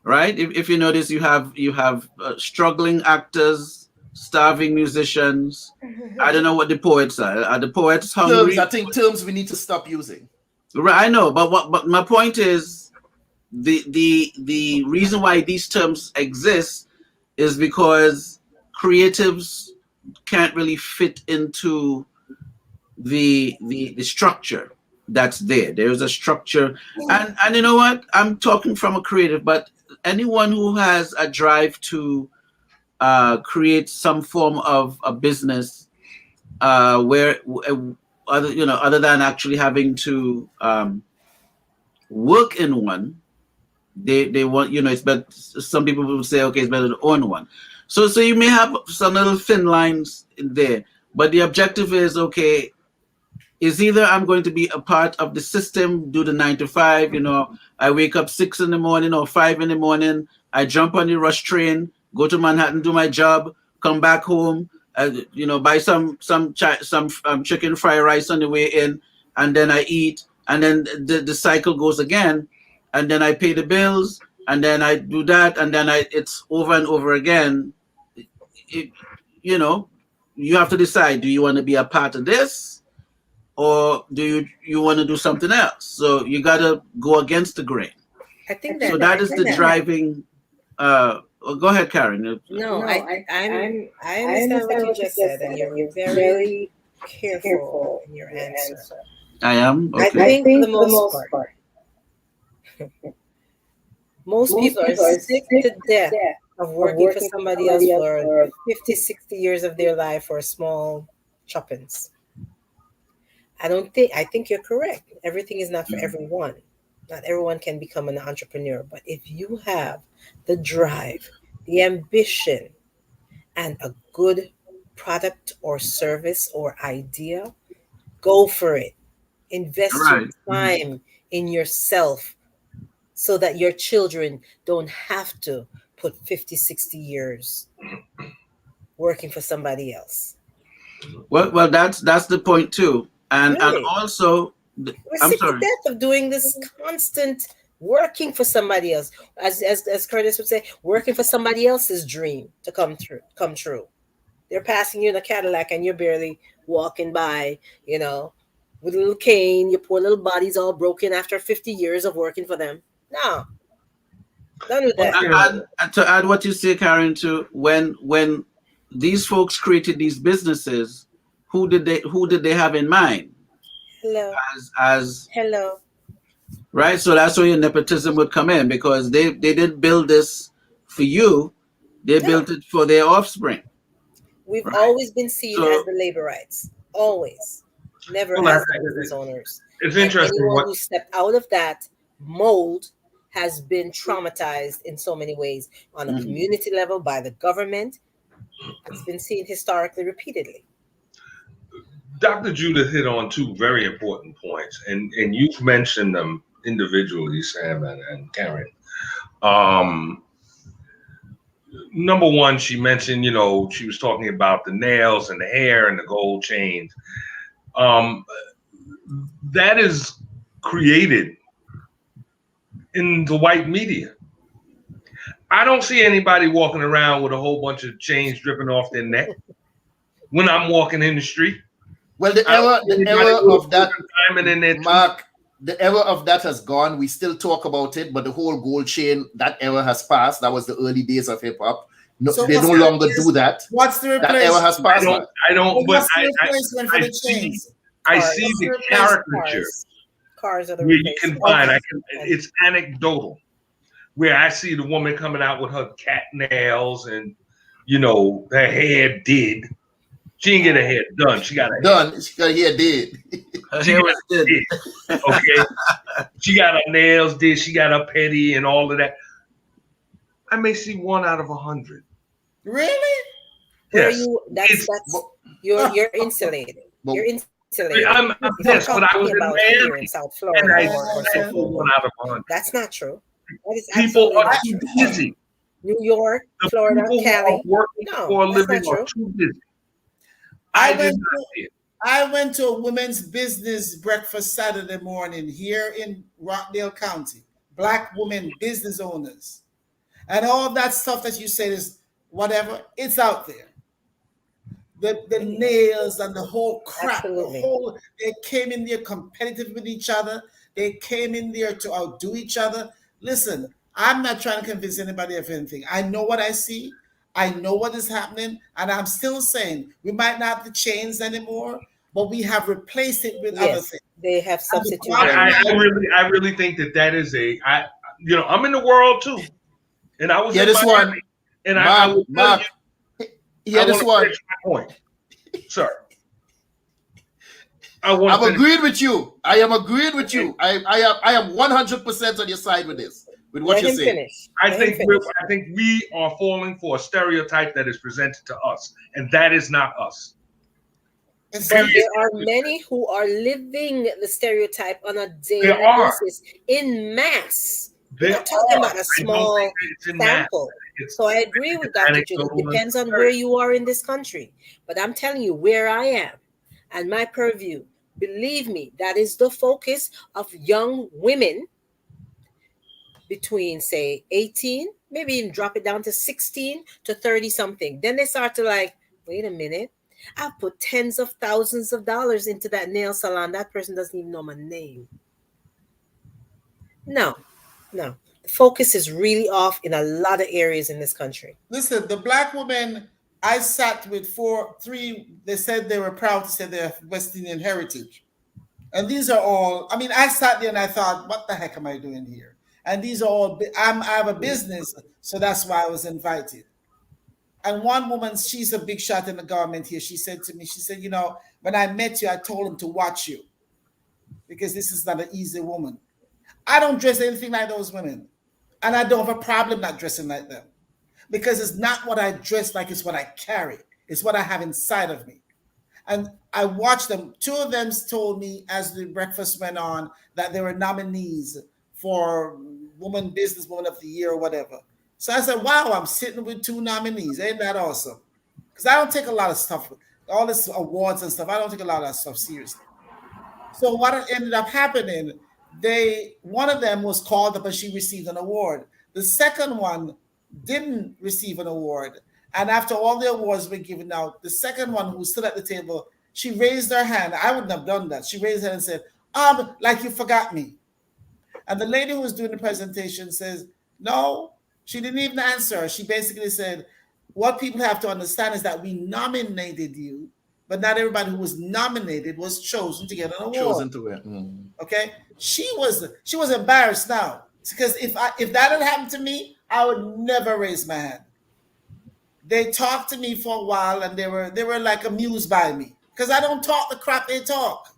right? If you notice, you have struggling actors, starving musicians. I don't know what the poets are. Are the poets hungry? I think terms we need to stop using. Right, I know, but my point is the reason why these terms exist is because creatives can't really fit into the structure that's there. There's a structure, and you know what? I'm talking from a creative, but anyone who has a drive to create some form of a business where other than actually having to work in one, they want, it's better. Some people will say, okay, it's better to own one. So you may have some little thin lines in there, but the objective is, okay, is either I'm going to be a part of the system, do the 9 to 5, I wake up 6 in the morning or 5 in the morning, I jump on the rush train, go to Manhattan, do my job, come back home, buy some chicken fried rice on the way in, and then I eat, and then the cycle goes again, and then I pay the bills, and then I do that, and then it's over and over again. You have to decide, do you want to be a part of this, or do you want to do something else? So you got to go against the grain. I think that is the driving. Go ahead, Karin. No, I understand what you just said, and you're very careful in your answer. I am. Okay. I think the most part. Most people are sick to death of working for somebody else for 50, 60 years of their life for small choppings. I think you're correct. Everything is not for everyone. Not everyone can become an entrepreneur. But if you have the drive, the ambition, and a good product or service or idea, go for it. Invest your time in yourself so that your children don't have to put 50, 60 years working for somebody else. Well, that's the point too. And also, we're sick to death of doing this constant working for somebody else. As Curtis would say, working for somebody else's dream to come true. They're passing you in a Cadillac and you're barely walking by, with a little cane. Your poor little body's all broken after 50 years of working for them. No. Done with that. And to add what you say, Karin, to when these folks created these businesses, who did they have in mind? Hello. Hello. Right, so that's where your nepotism would come in, because they didn't build this for you; they built it for their offspring. We've always been seen as the labor rights, always. Never Well, as the business owners. It's And interesting anyone what who stepped out of that mold has been traumatized in so many ways on a community level, by the government. It's been seen historically repeatedly. Dr. Judith hit on two very important points, and you've mentioned them individually, Sam and Karin. Number one, she mentioned, she was talking about the nails and the hair and the gold chains. That is created in the white media. I don't see anybody walking around with a whole bunch of chains dripping off their neck when I'm walking in the street. Well, the era of that, Mark, the era of that has gone. We still talk about it, but the whole gold chain, that era has passed. That was the early days of hip hop. No, So they what's no the longer replace- do that. What's the That era has replacement? passed. What's the replacement for the chains? I Cars. see What's the replacement? caricature Cars are the where you can replacement. find. It's anecdotal, where I see the woman coming out with her cat nails and her hair did. She didn't get her hair done. She got her done. She got her hair did. Her hair was did. Okay. She got her nails did. She got her petty and all of that. I may see 1 out of 100. Really? Where Yes. you're insulated. You're insulated. I'm If yes, I'm but I was talking in about here Miami, in South and Florida I or saw so 1 out of 100. That's not true. That is People are absolutely too not true. busy. New York, The Florida, people who Cali. are working No, for a that's living not are true. too busy. I went to a women's business breakfast Saturday morning here in Rockdale County. Black women business owners. And all that stuff that you say is whatever, it's out there. The nails and the whole crap. They came in there competitive with each other. They came in there to outdo each other. Listen, I'm not trying to convince anybody of anything. I know what I see. I know what is happening. And I'm still saying we might not have the chains anymore, but we have replaced it with other things. They have substituted. I really think that is I'm in the world too. And I was Hear in this Miami, one. and Mark, I will tell Mark, you, hear this wanna one. finish my point, sir. I'm agreed with you. I am agreed with you. I am 100% on your side with this. With what you're saying. I think we are falling for a stereotype that is presented to us, and that is not us. But there are many who are living the stereotype on a daily There are. basis in mass. We're There not talking are. about I a don't small think that it's in mass. sample. It's- So I agree with it's Dr. Judith. anecdotal It depends and on where you are in this country. But I'm telling you where I am and my purview. Believe me, that is the focus of young women between, say, 18, maybe even drop it down to 16 to 30 something. Then they start to wait a minute. I've put tens of thousands of dollars into that nail salon. That person doesn't even know my name. No. The focus is really off in a lot of areas in this country. Listen, the black women I sat with three, they said they were proud to say they're West Indian heritage. And these are all, I sat there and I thought, what the heck am I doing here? And these are all, I have a business, so that's why I was invited. And one woman, she's a big shot in the government here. She said to me, when I met you, I told him to watch you because this is not an easy woman. I don't dress anything like those women. And I don't have a problem not dressing like them because it's not what I dress like, it's what I carry. It's what I have inside of me. And I watched them. 2 of them told me as the breakfast went on that they were nominees for Businesswoman of the Year or whatever. So I said, wow, I'm sitting with 2 nominees. Ain't that awesome? Because I don't take a lot of stuff, all this awards and stuff, I don't take a lot of that stuff seriously. So what ended up happening, one of them was called up and she received an award. The second one didn't receive an award. And after all the awards were given out, the second one who stood at the table, she raised her hand. I wouldn't have done that. She raised her hand and said, like you forgot me. And the lady who was doing the presentation says, no, she didn't even answer. She basically said, what people have to understand is that we nominated you, but not everybody who was nominated was chosen to get an award. Chosen to win. Okay? She was embarrassed now. Because if that had happened to me, I would never raise my hand. They talked to me for a while and they were like amused by me. Because I don't talk the crap they talk.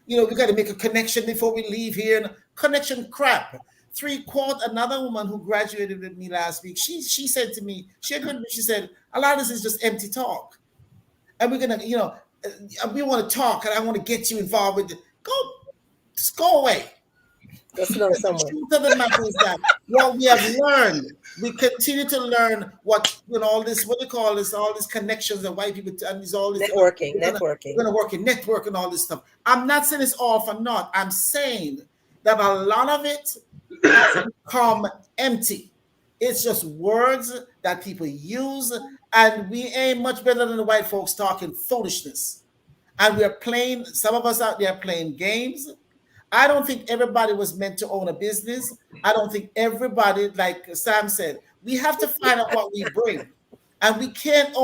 You know, we got to make a connection before we leave here. And connection crap. Another woman who graduated with me last week, she said to me, she said, a lot of this is just empty talk. And we're going to, you know, we want to talk and I want to get you involved with it. Just go away. Just know someone. The truth of the matter is that what we have learned, we continue to learn what, you know, all this, what do you call this, all these connections that white people, and these all this networking. We're going to work in network and all this stuff. I'm not saying it's all for naught. I'm saying that a lot of it has become empty. It's just words that people use, and we ain't much better than the white folks talking foolishness. And we're playing, some of us out there playing games. I don't think everybody was meant to own a business. I don't think everybody, like Sam said, we have to find out what we bring. And we can't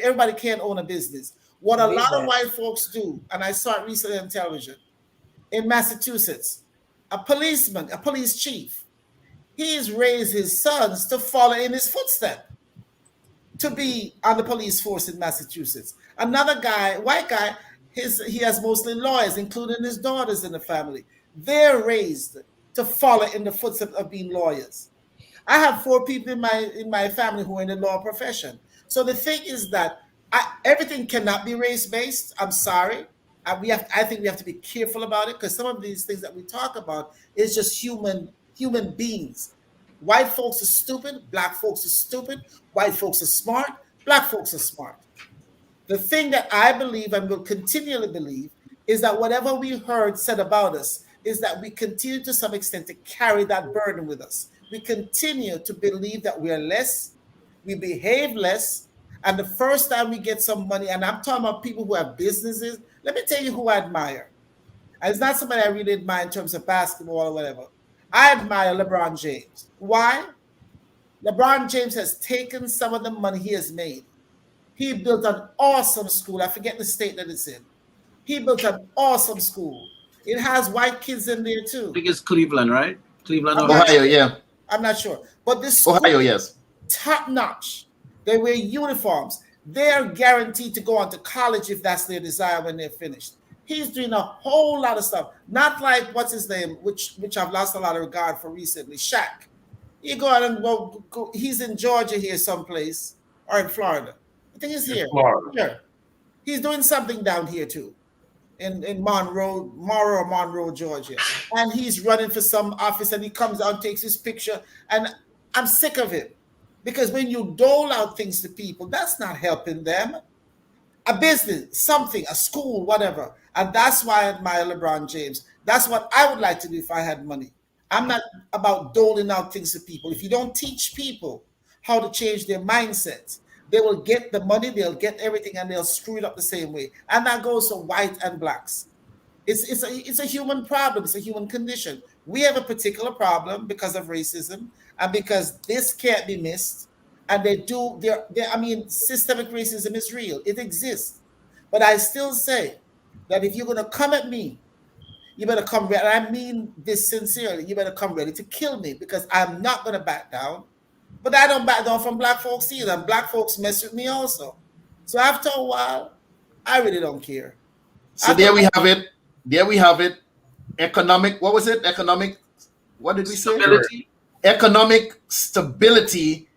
everybody can't own a business. What a lot of white folks do, and I saw it recently on television, in Massachusetts, a policeman, a police chief, he's raised his sons to follow in his footsteps, to be on the police force in Massachusetts. Another guy, white guy, he has mostly lawyers, including his daughters in the family. They're raised to follow in the footsteps of being lawyers. I have 4 people in my family who are in the law profession. So the thing is that everything cannot be race-based. I'm sorry. I think we have to be careful about it, because some of these things that we talk about is just human beings. White folks are stupid. Black folks are stupid. White folks are smart. Black folks are smart. The thing that I believe and will continually believe is that whatever we heard said about us is that we continue to some extent to carry that burden with us. We continue to believe that we are less, we behave less, and the first time we get some money, and I'm talking about people who have businesses, let me tell you who I admire. And it's not somebody I really admire in terms of basketball or whatever. I admire LeBron James. Why? LeBron James has taken some of the money he has made. He built an awesome school. I forget the state that it's in. He built an awesome school. It has white kids in there too. I think it's Cleveland, right? Cleveland, Ohio, yeah. I'm not sure. But this school, Ohio, yes. Top notch. They wear uniforms. They're guaranteed to go on to college if that's their desire when they're finished. He's doing a whole lot of stuff. Not like, what's his name, which I've lost a lot of regard for recently, Shaq. You go out and go, he's in Georgia here someplace, or in Florida. I think he's here. Yeah. He's doing something down here too, in Monroe, Georgia. And he's running for some office, and he comes out and takes his picture. And I'm sick of it, because when you dole out things to people, that's not helping them. A business, something, a school, whatever. And that's why I admire LeBron James. That's what I would like to do if I had money. I'm not about doling out things to people. If you don't teach people how to change their mindsets, they will get the money, they'll get everything, and they'll screw it up the same way. And that goes for white and blacks. It's a human problem. It's a human condition. We have a particular problem because of racism, and because this can't be missed. And systemic racism is real. It exists. But I still say that if you're going to come at me, you better come ready. I mean this sincerely. You better come ready to kill me, because I'm not going to back down. But I don't back down from black folks either. And black folks mess with me also. So after a while, I really don't care. So there we have it. There we have it. Economic, what was it? Economic, what did we say? Stability. Economic stability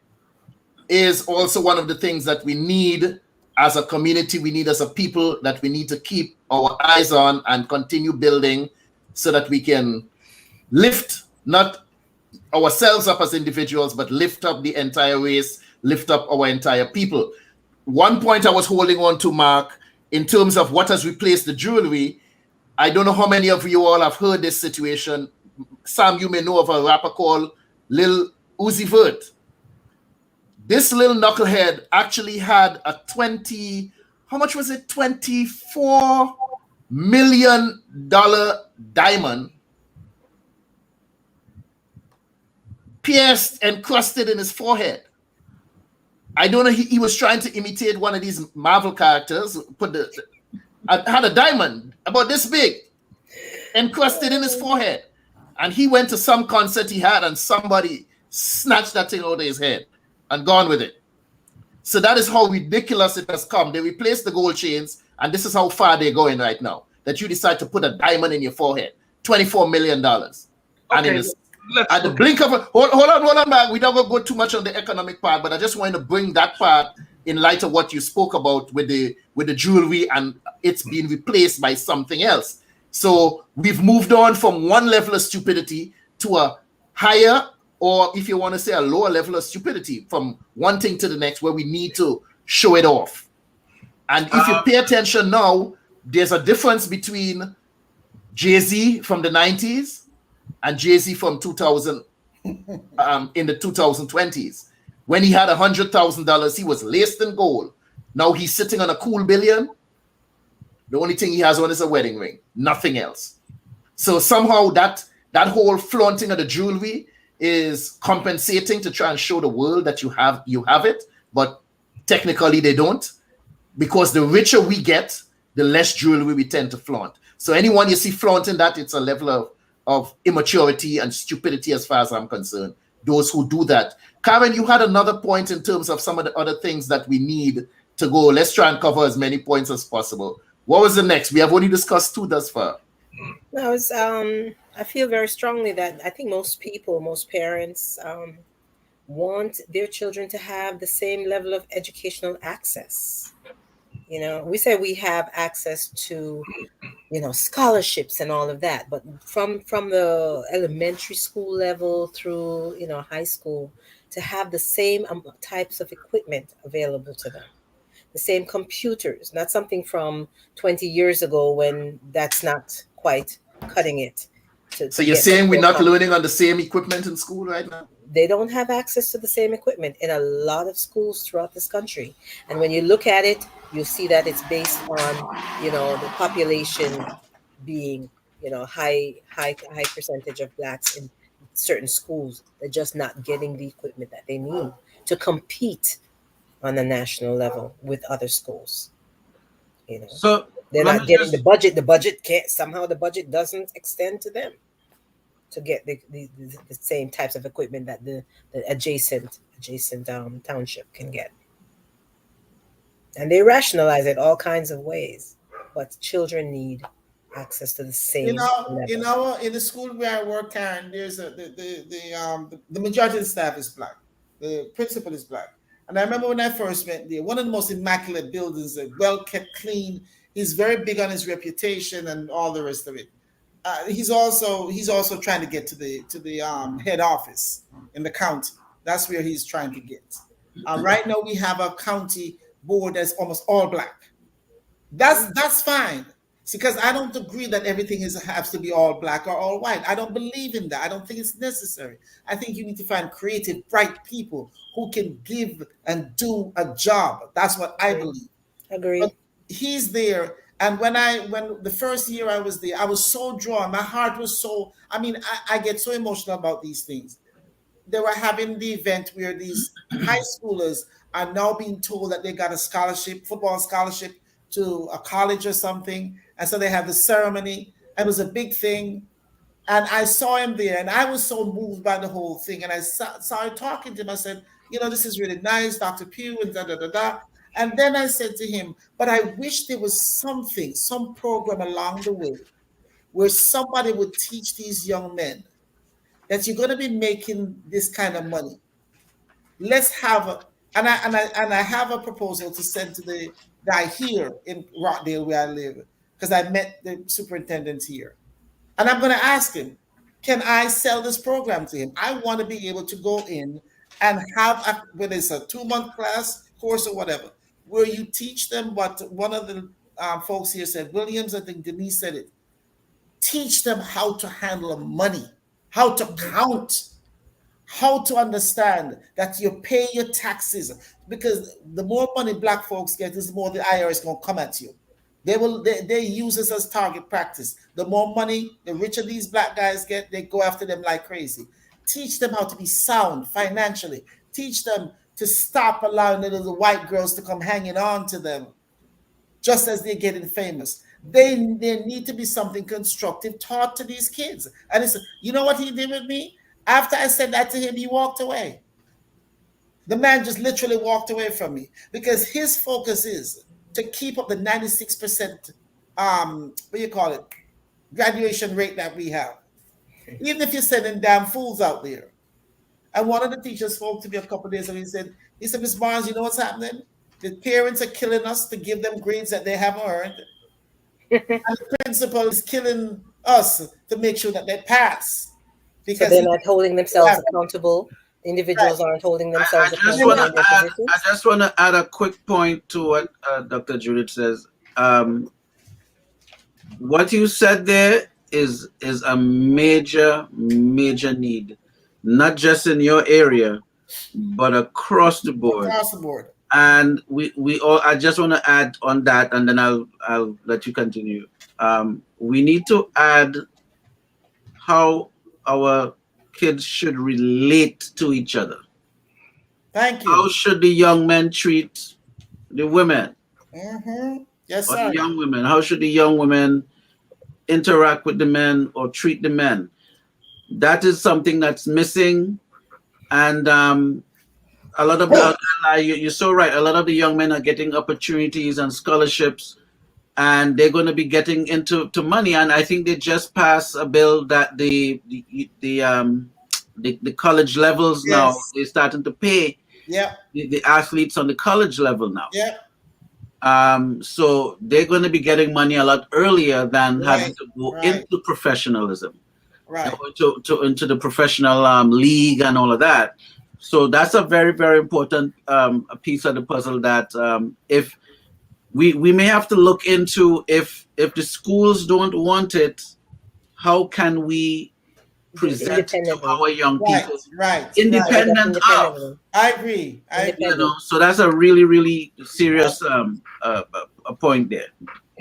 is also one of the things that we need as a community, we need as a people, that we need to keep our eyes on and continue building, so that we can lift not ourselves up as individuals, but lift up the entire race, lift up our entire people. One point I was holding on to, Mark, in terms of what has replaced the jewelry, I don't know how many of you all have heard this situation. Sam, you may know of a rapper called Lil Uzi Vert. This little knucklehead actually had a $24 million diamond pierced, encrusted in his forehead. I don't know, he was trying to imitate one of these Marvel characters, had a diamond about this big, encrusted in his forehead. And he went to some concert he had, and somebody snatched that thing out of his head and gone with it. So that is how ridiculous it has come. They replaced the gold chains, and this is how far they're going right now. that you decide to put a diamond in your forehead. $24 million. And in at the blink of a hold on, man. We don't go too much on the economic part, but I just wanted to bring that part in light of what you spoke about with the jewelry and it's being replaced by something else. So we've moved on from one level of stupidity to a higher, or if you want to say a lower level of stupidity, from one thing to the next, where we need to show it off. And if you pay attention now, there's a difference between Jay-Z from the 90s and Jay-Z from 2000 in the 2020s. When he had $100,000, he was laced in gold. Now he's sitting on a cool $1 billion. The only thing he has on is a wedding ring, nothing else. So somehow that whole flaunting of the jewelry is compensating to try and show the world that you have it, but technically they don't, because the richer we get, the less jewelry we tend to flaunt. So anyone you see flaunting that, it's a level of immaturity and stupidity as far as I'm concerned. Those who do that. Karin, you had another point in terms of some of the other things that we need to go. Let's try and cover as many points as possible. What was the next? We have only discussed 2 thus far. No, it's, I feel very strongly that I think most people, most parents want their children to have the same level of educational access. You know, we say we have access to, you know, scholarships and all of that, but from the elementary school level through, you know, high school, to have the same types of equipment available to them, the same computers, not something from 20 years ago when that's not quite cutting it. So you're saying we're not learning on the same equipment in school right now? They don't have access to the same equipment in a lot of schools throughout this country. And when you look at it, you'll see that it's based on, you know, the population being, you know, high percentage of blacks in certain schools. They're just not getting the equipment that they need to compete on the national level with other schools. You know, so they're not getting the budget. The budget can't, somehow the budget doesn't extend to them to get the same types of equipment that the adjacent township can get. And they rationalize it all kinds of ways, but children need access to the same. In the school where I work, Karen, there's the majority of the staff is black. The principal is black. And I remember when I first went there, one of the most immaculate buildings, well kept, clean. He's very big on his reputation and all the rest of it. He's also trying to get to the head office in the county. That's where he's trying to get. Right now we have a county board that's almost all black. That's fine. Because I don't agree that everything has to be all black or all white. I don't believe in that. I don't think it's necessary. I think you need to find creative, bright people who can give and do a job. That's what I believe. Agree. But he's there. And when the first year I was there, I was so drawn. My heart was so, I get so emotional about these things. They were having the event where these high schoolers are now being told that they got a scholarship, football scholarship to a college or something. And so they had the ceremony. It was a big thing. And I saw him there and I was so moved by the whole thing. And I started talking to him. I said, this is really nice, Dr. Pugh, and da-da-da-da. And then I said to him, but I wish there was some program along the way where somebody would teach these young men that you're going to be making this kind of money. Let's have and I have a proposal to send to the guy here in Rockdale where I live, because I met the superintendent here. And I'm going to ask him, can I sell this program to him? I want to be able to go in and have, whether it's a 2-month class, course or whatever, where you teach them what one of the folks here said, Williams, I think Denise said it, teach them how to handle money, how to count, how to understand that you pay your taxes, because the more money black folks get, is the more the IRS going to come at you. They use this as target practice. The more money, the richer these black guys get, they go after them like crazy. Teach them how to be sound financially. Teach them to stop allowing the white girls to come hanging on to them just as they're getting famous. There need to be something constructive taught to these kids. And it's, you know what he did with me? After I said that to him, he walked away. The man just literally walked away from me, because his focus is to keep up the 96% what you call it, graduation rate that we have. Even if you're sending damn fools out there. And one of the teachers spoke to me a couple of days ago. He said, Miss Barnes, you know what's happening? The parents are killing us to give them grades that they haven't earned. And the principal is killing us to make sure that they pass. Because so they're not holding themselves accountable. Individuals aren't holding themselves accountable in their positions. I just want to add a quick point to what Dr. Judith says. What you said there is a major need, not just in your area, but across the board. Across the board. And we all. I just want to add on that, and then I'll let you continue. We need to add how our kids should relate to each other. Thank you. How should the young men treat the women? Mm-hmm. Yes, or sir. The young women. How should the young women interact with the men or treat the men? That is something that's missing, and a lot of you're so right. A lot of the young men are getting opportunities and scholarships, and they're going to be getting into money. And I think they just passed a bill that the college levels now they're starting to pay. Yeah. The athletes on the college level now. Yeah. So they're going to be getting money a lot earlier than having to go into professionalism, into the professional league and all of that. So that's a very, very important piece of the puzzle that if we may have to look into if the schools don't want it, how can we present to our young people independent of? I agree. So that's a really, really serious a point there.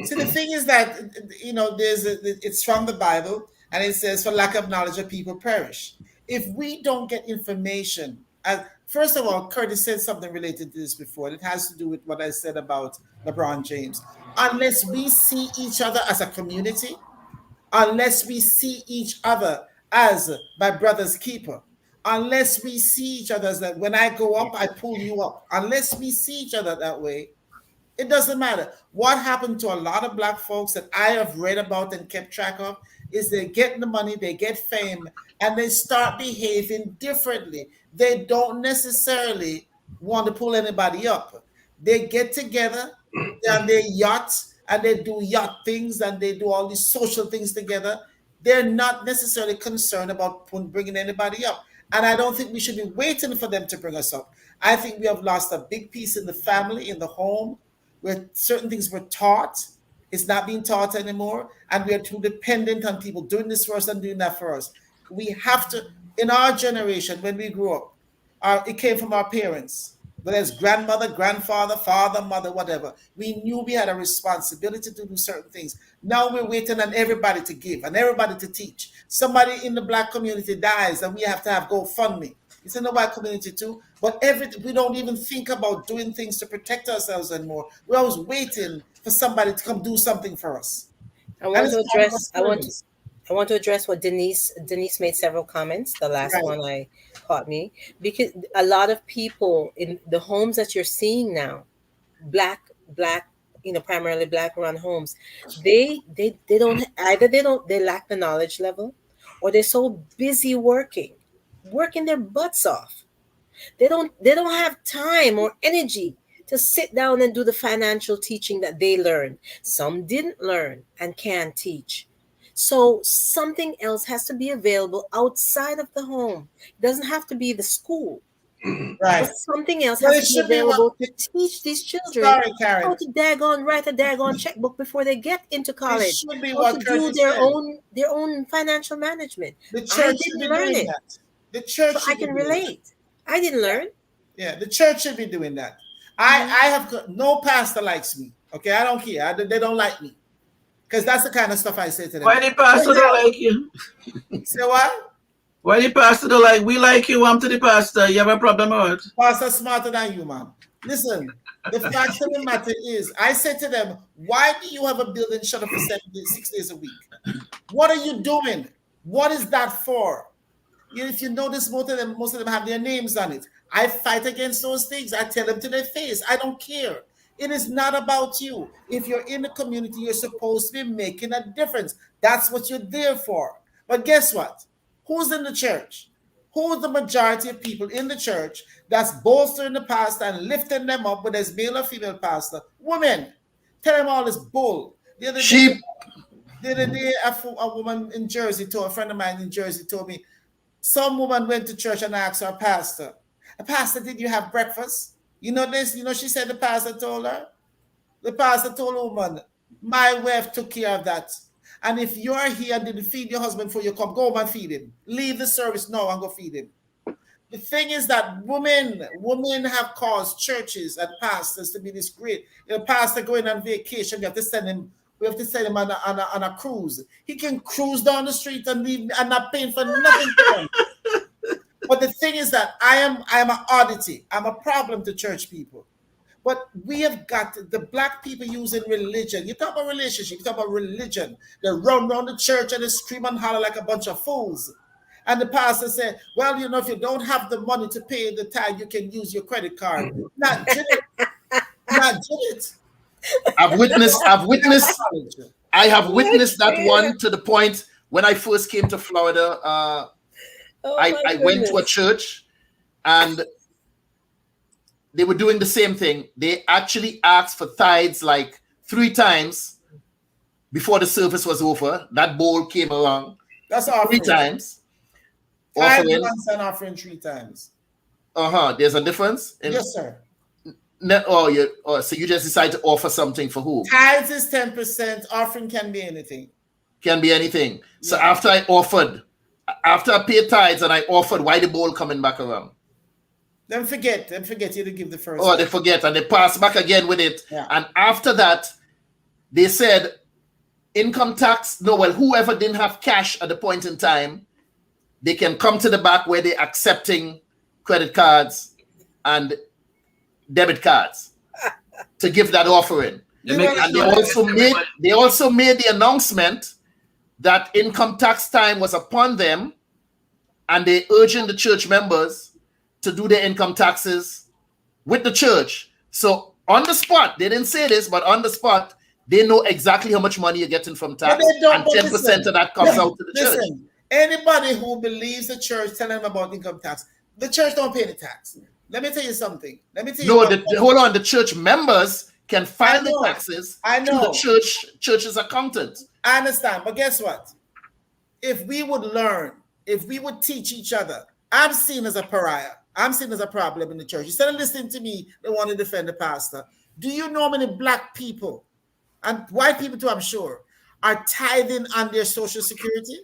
See, the thing is that it's from the Bible, and it says, "For lack of knowledge, the people perish." If we don't get information, first of all, Curtis said something related to this before. And it has to do with what I said about LeBron James. Unless we see each other as a community, unless we see each other as my brother's keeper, unless we see each other as that when I go up, I pull you up, unless we see each other that way, it doesn't matter. What happened to a lot of Black folks that I have read about and kept track of is they get the money, they get fame, and they start behaving differently. They don't necessarily want to pull anybody up. They get together and they yacht and they do yacht things and they do all these social things together. They're not necessarily concerned about bringing anybody up. And I don't think we should be waiting for them to bring us up. I think we have lost a big piece in the family, in the home, where certain things were taught. It's not being taught anymore. And we are too dependent on people doing this for us and doing that for us. We have to, in our generation, when we grew up, it came from our parents. Whether it's grandmother, grandfather, father, mother, whatever. We knew we had a responsibility to do certain things. Now we're waiting on everybody to give and everybody to teach. Somebody in the Black community dies and we have to have GoFundMe. It's in the White community too. But we don't even think about doing things to protect ourselves anymore. We're always waiting for somebody to come do something for us. I want to address what Denise made several comments. The last one caught me, because a lot of people in the homes that you're seeing now, black, primarily Black run homes, they lack the knowledge level, or they're so busy working their butts off. They don't have time or energy to sit down and do the financial teaching that they learned. Some didn't learn and can't teach. So something else has to be available outside of the home. It doesn't have to be the school. Right. But something else has to be available to teach these children how to write a daggone checkbook before they get into college. Should be how to do their own financial management. The church I didn't learn it. That. The church. So I can relate. I didn't learn. Yeah, the church should be doing that. I have no pastor likes me. Okay, I don't care. They don't like me. Because that's the kind of stuff I say to them. Why the pastor don't like you? Say what? Why the pastor don't like? We like you. I'm to the pastor. You have a problem with it? Pastor smarter than you, man. Listen, the fact of the matter is, I said to them, why do you have a building shut up for 6 days a week? What are you doing? What is that for? If you notice, most of them have their names on it. I fight against those things. I tell them to their face. I don't care. It is not about you. If you're in the community, you're supposed to be making a difference. That's what you're there for. But guess what? Who's in the church? Who's the majority of people in the church that's bolstering the pastor and lifting them up, whether it's male or female pastor? Women. Tell them all this bull. The other day, a woman in Jersey told, a friend of mine in Jersey told me, some woman went to church and asked her pastor, did you have breakfast? You know this? You know, she said the pastor told her? The pastor told the woman, my wife took care of that. And if you're here and didn't feed your husband before you come, go home and feed him. Leave the service now and go feed him. The thing is that women have caused churches and pastors to be this great. A pastor going on vacation, we have to send him on a cruise. He can cruise down the street and leave and not paying for nothing for him. But the thing is that I am an oddity. I'm a problem to church people. But we have got the black people using religion. You talk about relationship, you talk about religion. They run around the church and they scream and holler like a bunch of fools. And the pastor said, well, you know, if you don't have the money to pay the tithe, you can use your credit card. Not Judith. Not Judith. I have witnessed that one to the point when I first came to Florida. I went to a church and they were doing the same thing. They actually asked for tithes like 3 times before the service was over. That bowl came around. That's offering. 3 times. Tithe once and offering 3 times. There's a difference? Yes, sir. So you just decide to offer something for who? Tithes is 10%. Offering can be anything. Can be anything. So after I paid tithes and I offered, why the bowl coming back around? Then forget you to give the first. They forget and they pass back again with it. Yeah. And after that, they said income tax. Whoever didn't have cash at the point in time, they can come to the back where they're accepting credit cards and debit cards to give that offering. And they also made the announcement that income tax time was upon them, and they urging the church members to do their income taxes with the church. So on the spot, they didn't say this, but on the spot, they know exactly how much money you're getting from tax, and 10% of that comes out to the church. Anybody who believes the church telling them about income tax, the church don't pay the tax. Let me tell you something. Hold on. The church members can file the taxes to the church's accountant. I understand, but guess what? If we would learn, if we would teach each other, I'm seen as a pariah. I'm seen as a problem in the church. Instead of listening to me, they want to defend the pastor. Do you know how many black people, and white people too, I'm sure, are tithing on their social security?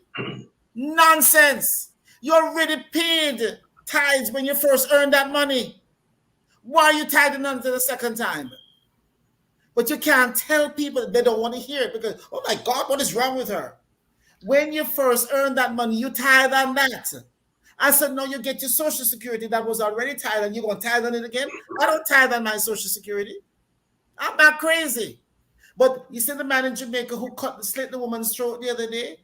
Nonsense. You already paid tithes when you first earned that money. Why are you tithing until the second time? But you can't tell people, they don't want to hear it because, oh my God, what is wrong with her? When you first earned that money, you tithe on that. I said, no, you get your social security that was already tithe and you're going to tithe on it again? I don't tithe on my social security. I'm not crazy. But you see the man in Jamaica who slit the woman's throat the other day?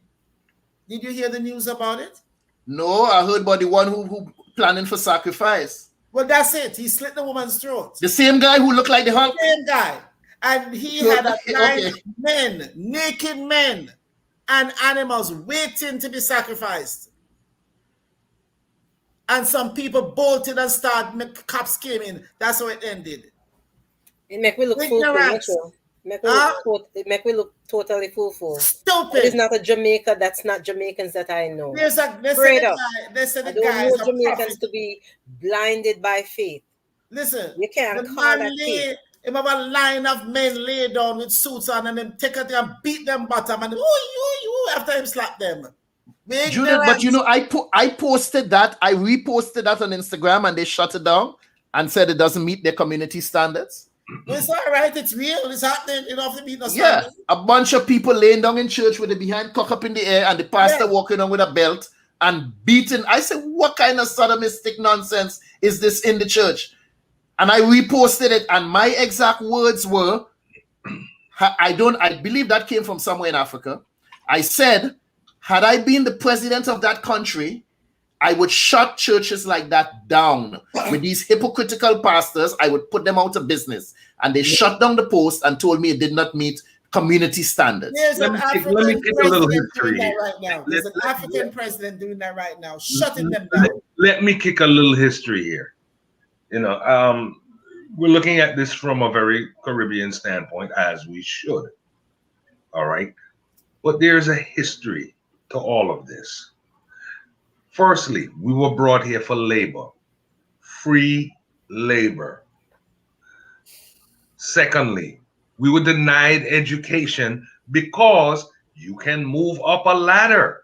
Did you hear the news about it? No, I heard about the one who planning for sacrifice. Well, that's it. He slit the woman's throat. The same guy who looked like the Hulk? The same guy. And he had a line of men, naked men, and animals waiting to be sacrificed. And some people bolted and started, cops came in. That's how it ended. It make we look foolful. It make we look totally foolful. Stupid. It's not a Jamaica. That's not Jamaicans that I know. They said the guy is Jamaicans to be blinded by faith. Listen, you can't call that faith. Him have a line of men lay down with suits on and then take it and beat them bottom and after him slap them. Judith, but you know, I posted that, I reposted that on Instagram and they shut it down and said it doesn't meet their community standards. Well, it's all right, it's real, it's happening. You don't have to meet no standards. A bunch of people laying down in church with their behind cock up in the air and the pastor walking on with a belt and beating. I said, what kind of sodomistic nonsense is this in the church? And I reposted it, and my exact words were, I believe that came from somewhere in Africa. I said, had I been the president of that country, I would shut churches like that down. With these hypocritical pastors, I would put them out of business. And they shut down the post and told me it did not meet community standards. There's Let an me African take a little president history doing that here. right now. There's an African president doing that right now, shutting them down. Let me kick a little history here. You know, we're looking at this from a very Caribbean standpoint, as we should. All right. But there's a history to all of this. Firstly, we were brought here for labor, free labor. Secondly, we were denied education because you can move up a ladder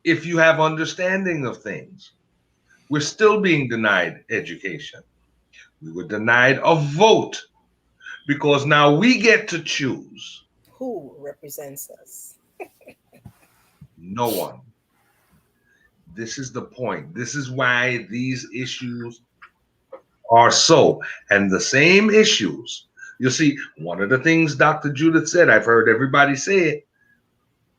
if you have understanding of things. We're still being denied education. We were denied a vote because now we get to choose. Who represents us? No one. This is the point. This is why these issues are so. And the same issues. You see, one of the things Dr. Judith said, I've heard everybody say it,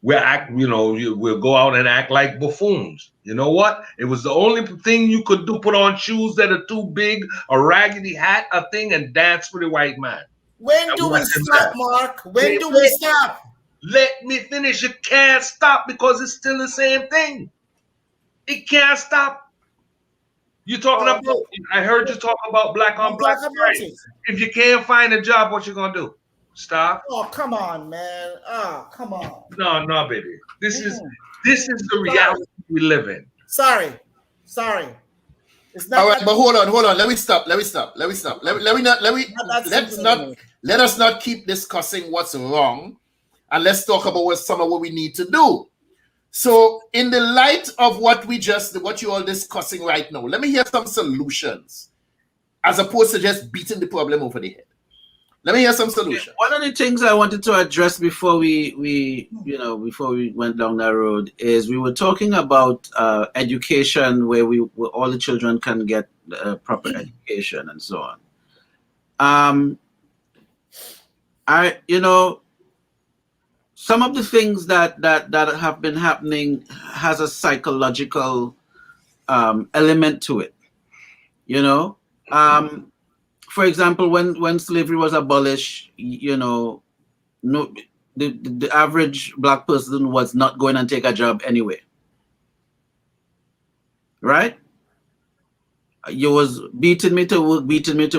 we'll go out and act like buffoons. You know what? It was the only thing you could do, put on shoes that are too big, a raggedy hat, a thing, and dance for the white man. When do we stop, Mark? When do we stop? Let me finish. It can't stop because it's still the same thing. It can't stop. You're talking about, I heard you talk about black on black crime. If you can't find a job, what you gonna do? Stop? Oh, come on, man. Oh, come on. No, baby. This is the reality we live in. Sorry. It's not. All right, but hold on. Let me stop. Let us not keep discussing what's wrong, and let's talk about some of what we need to do. So, in the light of what you all discussing right now, let me hear some solutions, as opposed to just beating the problem over the head. Let me hear some solutions. One of the things I wanted to address before we went down that road is we were talking about education, where all the children can get proper education and so on. Some of the things that have been happening has a psychological element to it. For example, when slavery was abolished, the average black person was not going to take a job anyway. Right? You was beating me to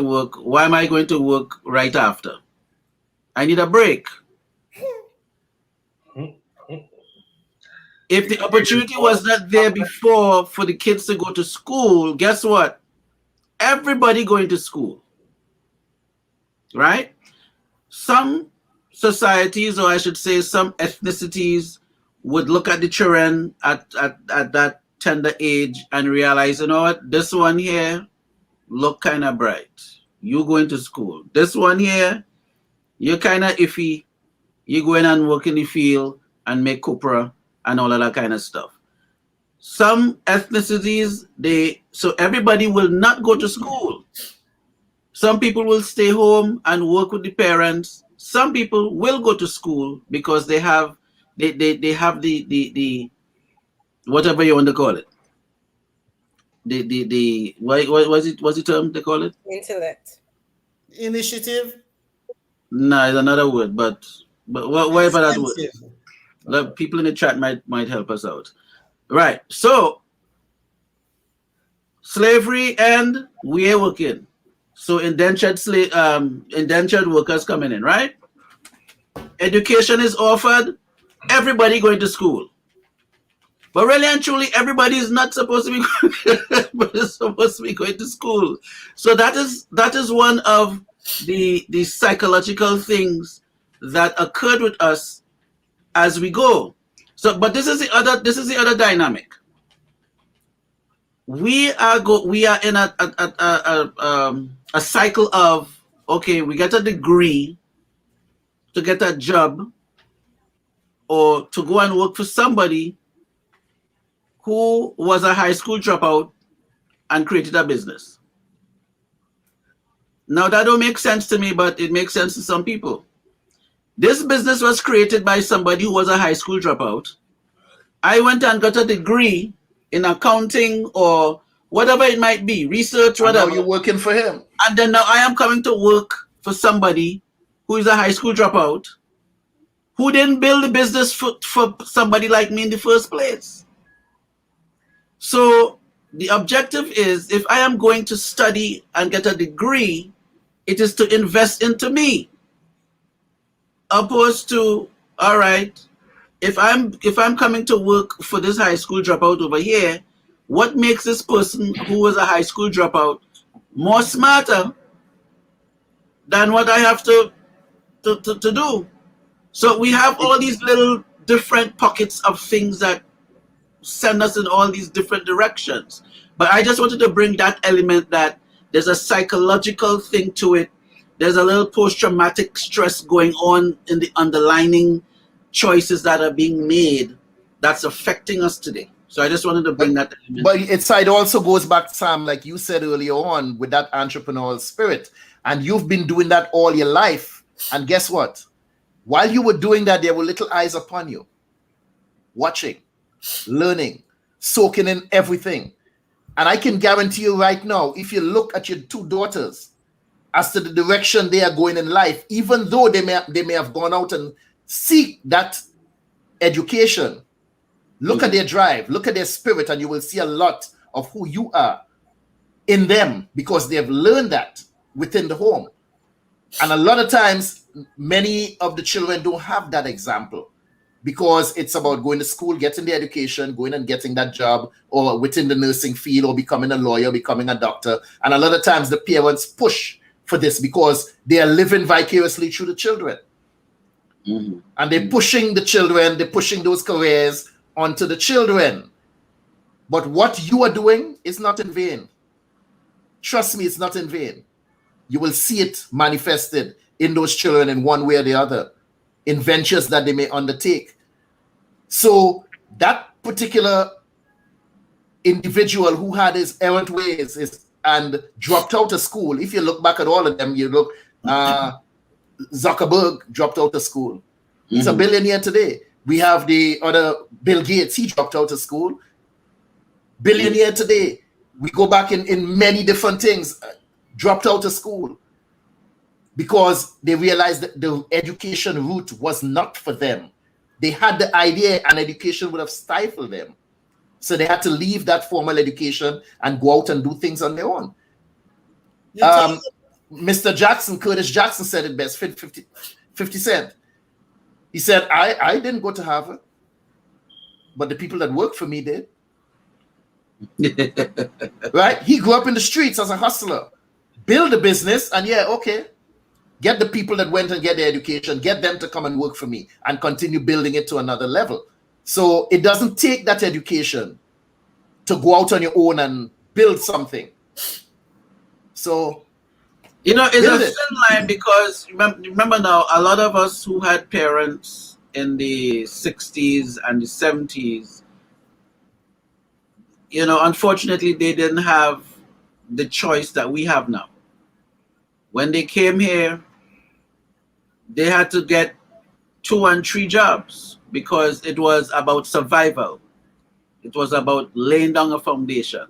work. Why am I going to work right after? I need a break. If the opportunity was not there before for the kids to go to school, guess what? Everybody going to school. Right? Some societies, or I should say some ethnicities, would look at the children at that tender age and realize, you know what, this one here look kind of bright. You going to school. This one here, you're kind of iffy. You go in and work in the field and make copra and all of that kind of stuff. Some ethnicities, so everybody will not go to school. Some people will stay home and work with the parents. Some people will go to school because they have the whatever you want to call it. What's the term they call it? Intellect. Initiative. No, it's another word, but whatever that word. People in the chat might help us out. Right. So slavery and we are working. So indentured workers coming in, right? Education is offered, everybody going to school. But really and truly, everybody is not supposed to be going to school. So that is one of the psychological things that occurred with us as we go. So, but this is the other dynamic. We are in a cycle of, okay, we get a degree to get a job or to go and work for somebody who was a high school dropout and created a business. Now that don't make sense to me, but it makes sense to some people. This business was created by somebody who was a high school dropout. I went and got a degree in accounting or whatever it might be, research, whatever. And now you're working for him. And then now I am coming to work for somebody who is a high school dropout, who didn't build a business for somebody like me in the first place. So the objective is, if I am going to study and get a degree, it is to invest into me. Opposed to, all right, if I'm coming to work for this high school dropout over here, what makes this person who was a high school dropout more smarter than what I have to do? So we have all these little different pockets of things that send us in all these different directions. But I just wanted to bring that element that there's a psychological thing to it. There's a little post-traumatic stress going on in the underlining choices that are being made that's affecting us today. So I just wanted to bring that element. But it also goes back, Sam, like you said earlier on, with that entrepreneurial spirit. And you've been doing that all your life. And guess what? While you were doing that, there were little eyes upon you, watching, learning, soaking in everything. And I can guarantee you right now, if you look at your two daughters as to the direction they are going in life, even though they may have gone out and seek that education, look at their drive, look at their spirit, and you will see a lot of who you are in them because they have learned that within the home. And a lot of times, many of the children don't have that example because it's about going to school, getting the education, going and getting that job, or within the nursing field, or becoming a lawyer, becoming a doctor. And a lot of times the parents push for this because they are living vicariously through the children. Mm-hmm. And they're pushing the children, they're pushing those careers onto the children. But what you are doing is not in vain. Trust me, it's not in vain. You will see it manifested in those children in one way or the other, in ventures that they may undertake. So that particular individual who had his errant ways and dropped out of school, if you look back at all of them, you look, Zuckerberg dropped out of school. He's a billionaire today. We have the other Bill Gates, he dropped out of school. Billionaire today. We go back in many different things, dropped out of school because they realized that the education route was not for them. They had the idea and education would have stifled them. So they had to leave that formal education and go out and do things on their own. Mr. Jackson, Curtis Jackson said it best, 50 Cent. He said, I didn't go to Harvard, but the people that worked for me did. Right? He grew up in the streets as a hustler, build a business, and get the people that went and get their education, get them to come and work for me and continue building it to another level. So it doesn't take that education to go out on your own and build something. So, it's a thin line because remember now, a lot of us who had parents in the 60s and the 70s, unfortunately, they didn't have the choice that we have now. When they came here, they had to get 2 and 3 jobs because it was about survival. It was about laying down a foundation.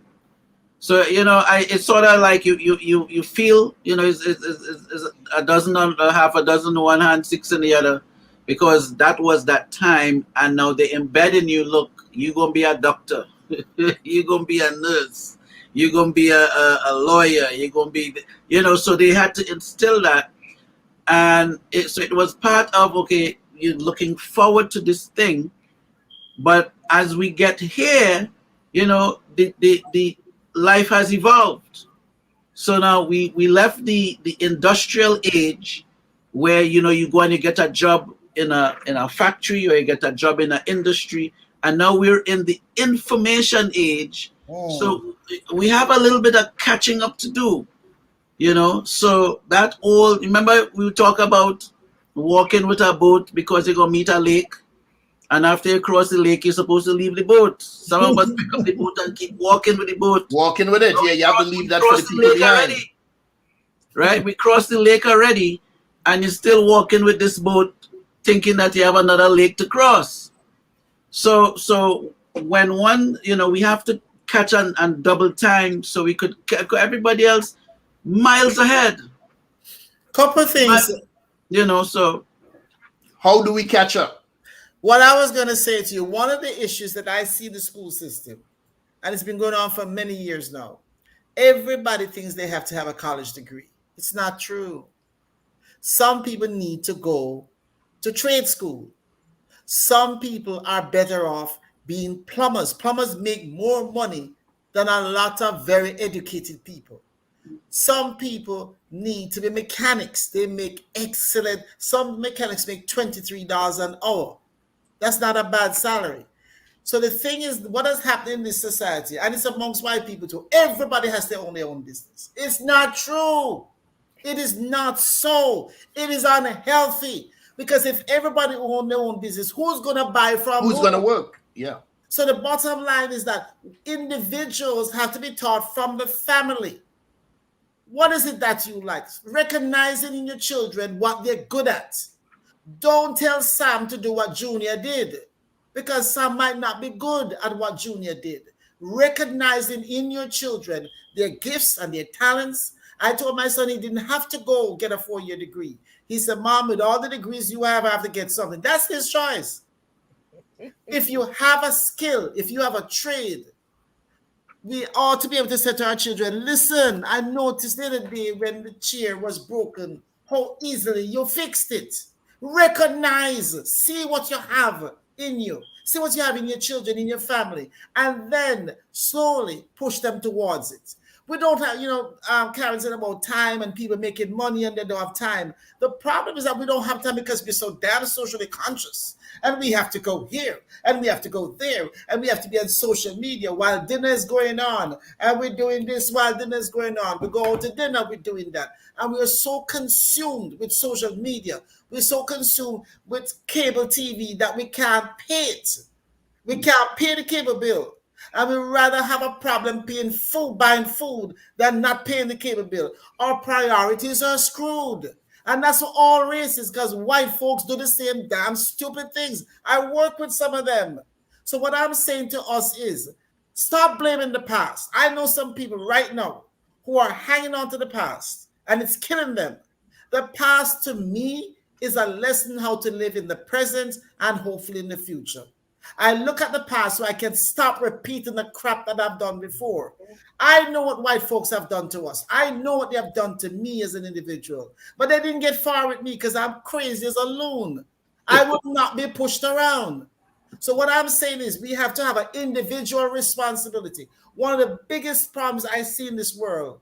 So, it's sort of like you feel, it's a dozen on half a dozen on one hand, 6 in the other, because that was that time. And now they embed in you, look, you're going to be a doctor. You're going to be a nurse. You're going to be a lawyer. You're going to be, so they had to instill that. And so it was part of, you're looking forward to this thing. But as we get here, the life has evolved. So now we left the industrial age where, you go and you get a job in a factory or you get a job in an industry. And now we're in the information age. So we have a little bit of catching up to do, So that remember we talk about walking with a boat because you're going to meet a lake. And after you cross the lake, you're supposed to leave the boat. Some of us pick up the boat and keep walking with the boat. Walking with it. Yeah, you have to leave that for the people behind. Already, right? We crossed the lake already, and you're still walking with this boat thinking that you have another lake to cross. So when one, we have to catch and double time so we could everybody else miles ahead. Couple things. So how do we catch up? What I was going to say to you, one of the issues that I see in the school system, and it's been going on for many years now, everybody thinks they have to have a college degree. It's not true. Some people need to go to trade school. Some people are better off being plumbers. Plumbers make more money than a lot of very educated people. Some people need to be mechanics. They make excellent. Some mechanics make $23 an hour. That's not a bad salary. So the thing is, what has happened in this society, and it's amongst white people too, everybody has their own business. It's not true. It is not so. It is unhealthy. Because if everybody owns their own business, who's going to buy from who's going to work? Yeah. So the bottom line is that individuals have to be taught from the family. What is it that you like? Recognizing in your children what they're good at. Don't tell Sam to do what Junior did, because Sam might not be good at what Junior did. Recognizing in your children their gifts and their talents. I told my son he didn't have to go get a 4-year degree. He said, Mom, with all the degrees you have, I have to get something. That's his choice. If you have a skill, if you have a trade, we ought to be able to say to our children, listen, I noticed the other day when the chair was broken, how easily you fixed it. Recognize, see what you have in you. See what you have in your children, in your family, and then slowly push them towards it. We don't have, Karin said about time and people making money and they don't have time. The problem is that we don't have time because we're so damn socially conscious. And we have to go here and we have to go there and we have to be on social media while dinner is going on. And we're doing this while dinner is going on. We go out to dinner, we're doing that. And we're so consumed with social media. We're so consumed with cable TV that we can't pay it. We can't pay the cable bill. And we'd rather have a problem paying food, buying food, than not paying the cable bill. Our priorities are screwed. And that's for all races, because white folks do the same damn stupid things. I work with some of them. So what I'm saying to us is, stop blaming the past. I know some people right now who are hanging on to the past, and it's killing them. The past, to me, is a lesson how to live in the present and hopefully in the future. I look at the past so I can stop repeating the crap that I've done before. I know what white folks have done to us. I know what they have done to me as an individual. But they didn't get far with me because I'm crazy as a loon. I would not be pushed around. So what I'm saying is we have to have an individual responsibility. One of the biggest problems I see in this world,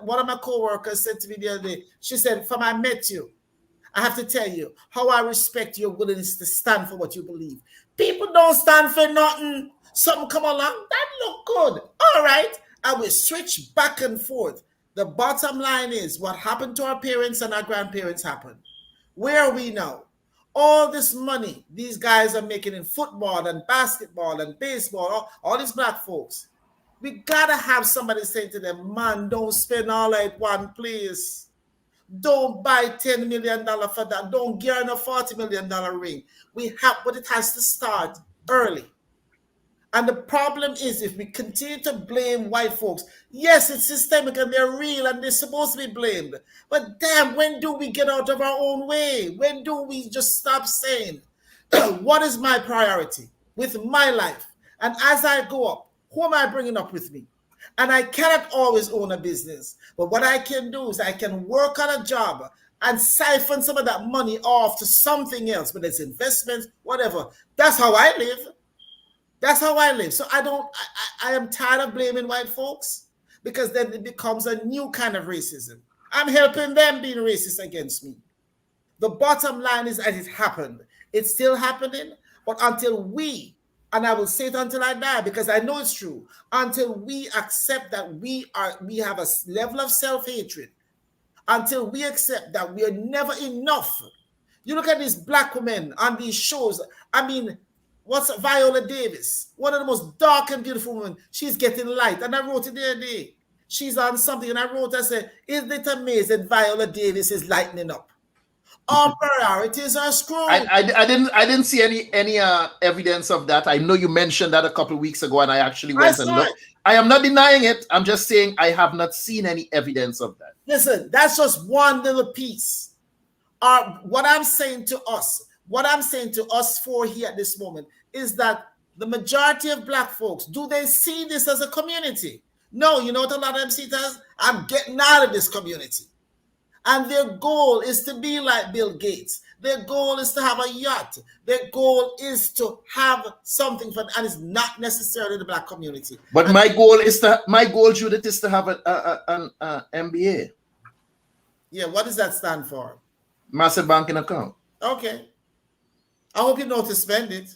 one of my co-workers said to me the other day, she said, from I met you, I have to tell you how I respect your willingness to stand for what you believe. People don't stand for nothing. Something come along, that look good. All right. I will switch back and forth. The bottom line is what happened to our parents and our grandparents happened. Where are we now? All this money these guys are making in football and basketball and baseball, all these black folks. We got to have somebody say to them, man, don't spend all at one place. Don't buy $10 million for that. Don't get a $40 million ring. We have, but it has to start early. And the problem is if we continue to blame white folks, yes, it's systemic and they're real and they're supposed to be blamed. But damn, when do we get out of our own way? When do we just stop saying, what is my priority with my life? And as I go up, who am I bringing up with me? And I cannot always own a business. But what I can do is I can work on a job and siphon some of that money off to something else, whether it's investments, whatever. That's how I live. That's how I live. So I am tired of blaming white folks because then it becomes a new kind of racism. I'm helping them being racist against me. The bottom line is that it happened. It's still happening, but until we, and I will say it until I die because I know it's true, until we accept that we have a level of self-hatred, until we accept that we are never enough. You look at these black women on these shows. I mean, what's Viola Davis? One of the most dark and beautiful women. She's getting light. And I wrote it the other day. She's on something. And I said, isn't it amazing Viola Davis is lightening up? Our priorities are screwed. I didn't see any evidence of that. I know you mentioned that a couple of weeks ago, and I actually went and looked. I am not denying it. I'm just saying I have not seen any evidence of that. Listen, that's just one little piece. What I'm saying to us four here at this moment is that the majority of Black folks, do they see this as a community? No, you know what a lot of them see it as? I'm getting out of this community. And their goal is to be like Bill Gates. Their goal is to have a yacht. Their goal is to have something for, and it's not necessarily the Black community. But my goal, Judith, is to have an MBA. Yeah, what does that stand for? Massive banking account. Okay. I hope you know to spend it.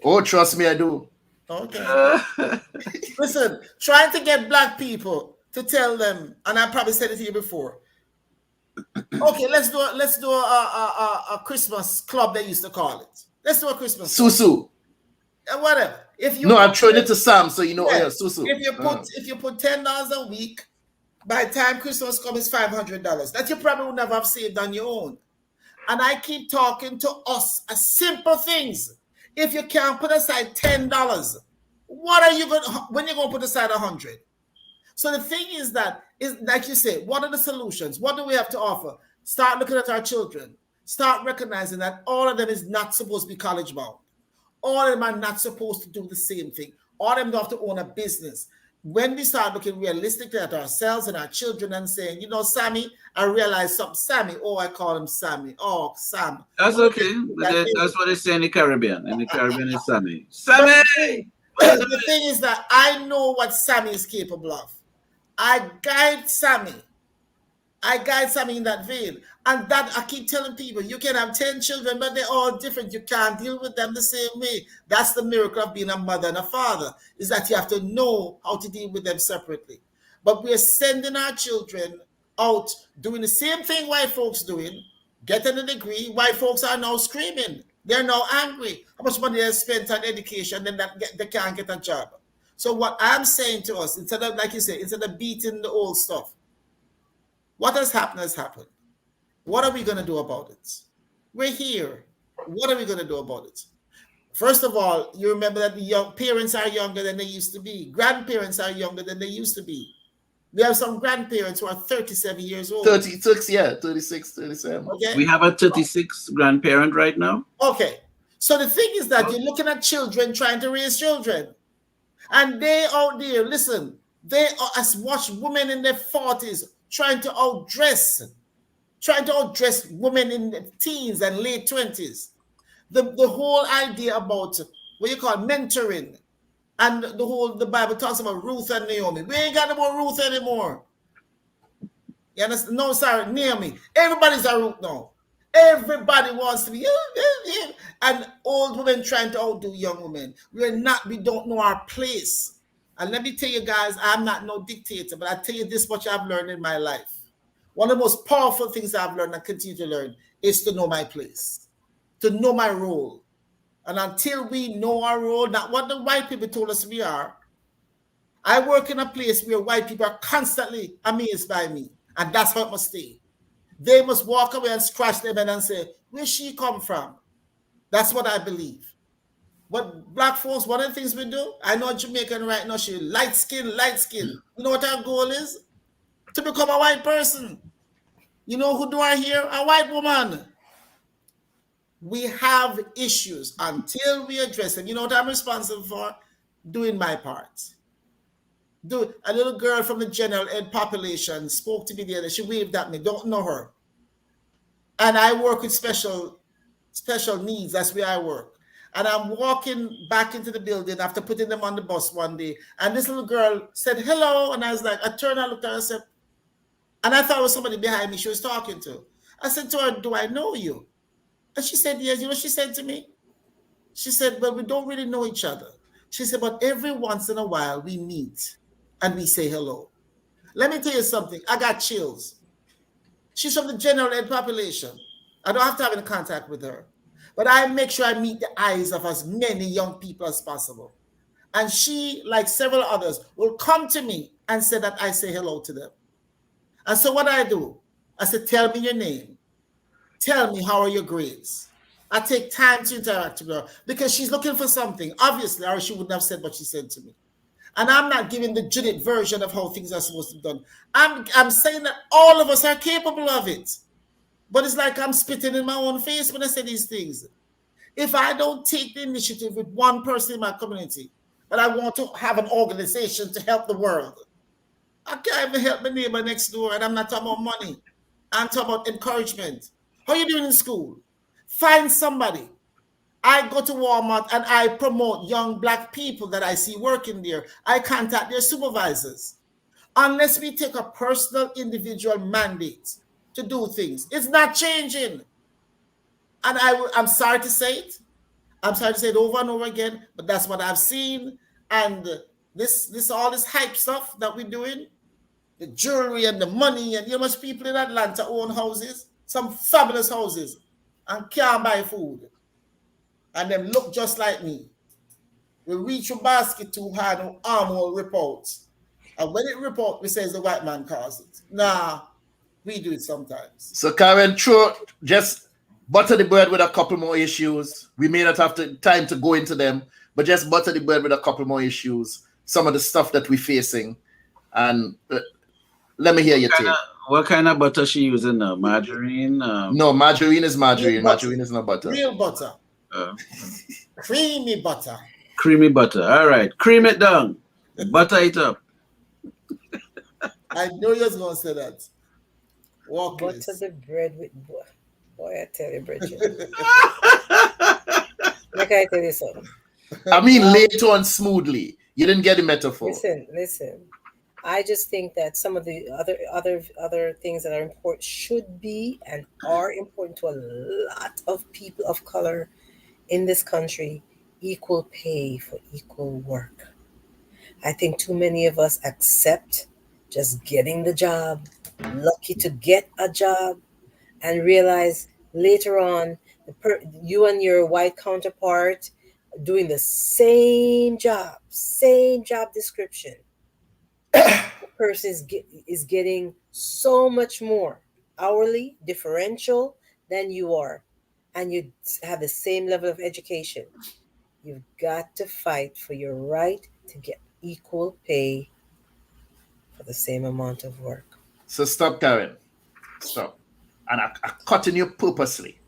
Oh, trust me, I do. Okay. Listen, trying to get Black people to tell them, and I probably said it to you before. Okay, let's do a Christmas club, they used to call it. Let's do a Christmas club. Susu. Whatever. If you I'm throwing it to Sam, so you know. Yeah, Susu. If you put $10 a week, by the time Christmas comes, it's $500. That you probably would never have saved on your own. And I keep talking to us as simple things. If you can't put aside $10, what are you going? When you're going to put aside $100? So the thing is that, is like you say, what are the solutions? What do we have to offer? Start looking at our children. Start recognizing that all of them is not supposed to be college bound. All of them are not supposed to do the same thing. All of them have to own a business. When we start looking realistically at ourselves and our children and saying, you know, Sammy, I realized something. Sammy, I call him Sammy. Oh, Sam. That's okay. That's what they say in the Caribbean. In the Caribbean, it's Sammy. Sammy! The thing is that I know what Sammy is capable of. I guide Sammy in that vein. And that I keep telling people, you can have 10 children, but they're all different. You can't deal with them the same way. That's the miracle of being a mother and a father, is that you have to know how to deal with them separately. But we're sending our children out doing the same thing white folks doing, getting a degree. White folks are now screaming. They're now angry. How much money they spent on education and they can't get a job. So what I'm saying to us, instead of, like you say, instead of beating the old stuff, what has happened. What are we going to do about it? We're here. What are we going to do about it? First of all, you remember that the young parents are younger than they used to be. Grandparents are younger than they used to be. We have some grandparents who are 37 years old. 36, yeah, 36, 37. Okay. We have a 36 grandparent right now. Okay. So the thing is that you're looking at children trying to raise children. And they out there, listen, they are watch women in their 40s trying to outdress women in the teens and late 20s. The whole idea about what you call mentoring, and the Bible talks about Ruth and Naomi. We ain't got no more Ruth anymore. You understand? No, sorry, Naomi. Everybody's a Ruth now. Everybody wants to be, and old women trying to outdo young women. We don't know our place. And let me tell you guys, I'm not no dictator, but I tell you this much I've learned in my life. One of the most powerful things I've learned and continue to learn is to know my place, to know my role. And until we know our role, not what the white people told us we are, I work in a place where white people are constantly amazed by me. And that's how it must stay. They must walk away and scratch their head and say, where she come from? That's what I believe. But Black folks, one of the things we do, I know a Jamaican right now, she light skin. You know what our goal is? To become a white person. You know who do I hear? A white woman. We have issues until we address them. You know what I'm responsible for? Doing my part. A little girl from the general ed population spoke to me the other day. She waved at me. Don't know her. And I work with special needs. That's where I work. And I'm walking back into the building after putting them on the bus one day. And this little girl said, hello. And I was like, I turned and looked at her and said, and I thought it was somebody behind me she was talking to. I said to her, do I know you? And she said, yes. You know what she said to me? She said, well, we don't really know each other. She said, but every once in a while we meet and we say hello. Let me tell you something. I got chills. She's from the general ed population. I don't have to have any contact with her. But I make sure I meet the eyes of as many young people as possible. And she, like several others, will come to me and say that I say hello to them. And so what I do, I said, tell me your name. tell me, how are your grades? I take time to interact with her because she's looking for something, obviously, or she wouldn't have said what she said to me. And I'm not giving the Judith version of how things are supposed to be done. I'm saying that all of us are capable of it. But it's like I'm spitting in my own face when I say these things. If I don't take the initiative with one person in my community, but I want to have an organization to help the world, I can't even help my neighbor next door, and I'm not talking about money. I'm talking about encouragement. How are you doing in school? Find somebody. I go to Walmart and I promote young Black people that I see working there. I contact their supervisors. Unless we take a personal, individual mandate to do things, it's not changing. And I'm sorry to say it. I'm sorry to say it over and over again, but that's what I've seen. And all this hype stuff that we're doing, the jewelry and the money, and much people in Atlanta own houses, some fabulous houses, and can't buy food. And them look just like me. We reach a basket too hard, and arm will rip out. And when it rip out, we say it's the white man caused it. Nah, we do it sometimes. So Karin, just butter the bread with a couple more issues. We may not have time to go into them, but just butter the bread with a couple more issues. Some of the stuff that we're facing. And let me hear your take. What kind of butter she using now? Margarine? No, margarine is margarine. Margarine is not butter. Real butter. Creamy butter. Creamy butter. All right. Cream it down. Butter it up. I know you're going to say that. Walk butter the bread with boy, I tell you, Bridget. Like I tell you something. I mean, later on smoothly. You didn't get the metaphor. Listen. I just think that some of the other things that are important should be and are important to a lot of people of color in this country. Equal pay for equal work. I think too many of us accept just getting the job, lucky to get a job, and realize later on you and your white counterpart doing the same job description. The person is getting so much more hourly differential than you are, and you have the same level of education. You've got to fight for your right to get equal pay for the same amount of work. So stop, Karin. Stop. And I'm cutting you purposely.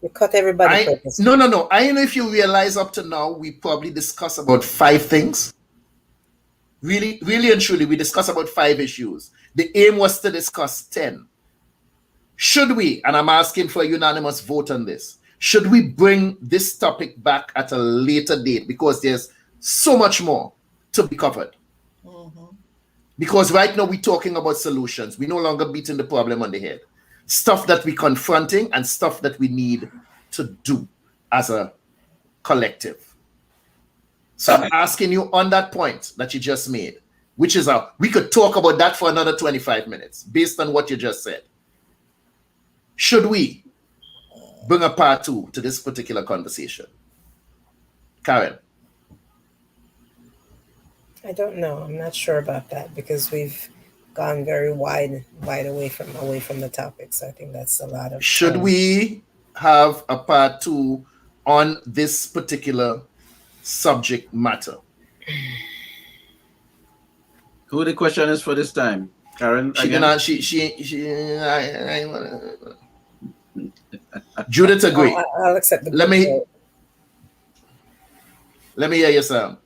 You cut everybody purposely. No. I don't know if you realize up to now, we probably discussed about 5 things. Really and truly, we discussed about 5 issues. The aim was to discuss 10. Should we, and I'm asking for a unanimous vote on this, should we bring this topic back at a later date? Because there's so much more to be covered. Mm-hmm. Because right now we're talking about solutions. We're no longer beating the problem on the head. Stuff that we're confronting and stuff that we need to do as a collective. So I'm asking you on that point that you just made, which is we could talk about that for another 25 minutes based on what you just said. Should we bring a part 2 to this particular conversation? Karin? I don't know. I'm not sure about that because we've gone very wide away from the topic. So I think that's a lot of. Should we have a part 2 on this particular subject matter? Who the question is for this time? Karin? Judith agree. I'll accept the. Let me hear you, Sam.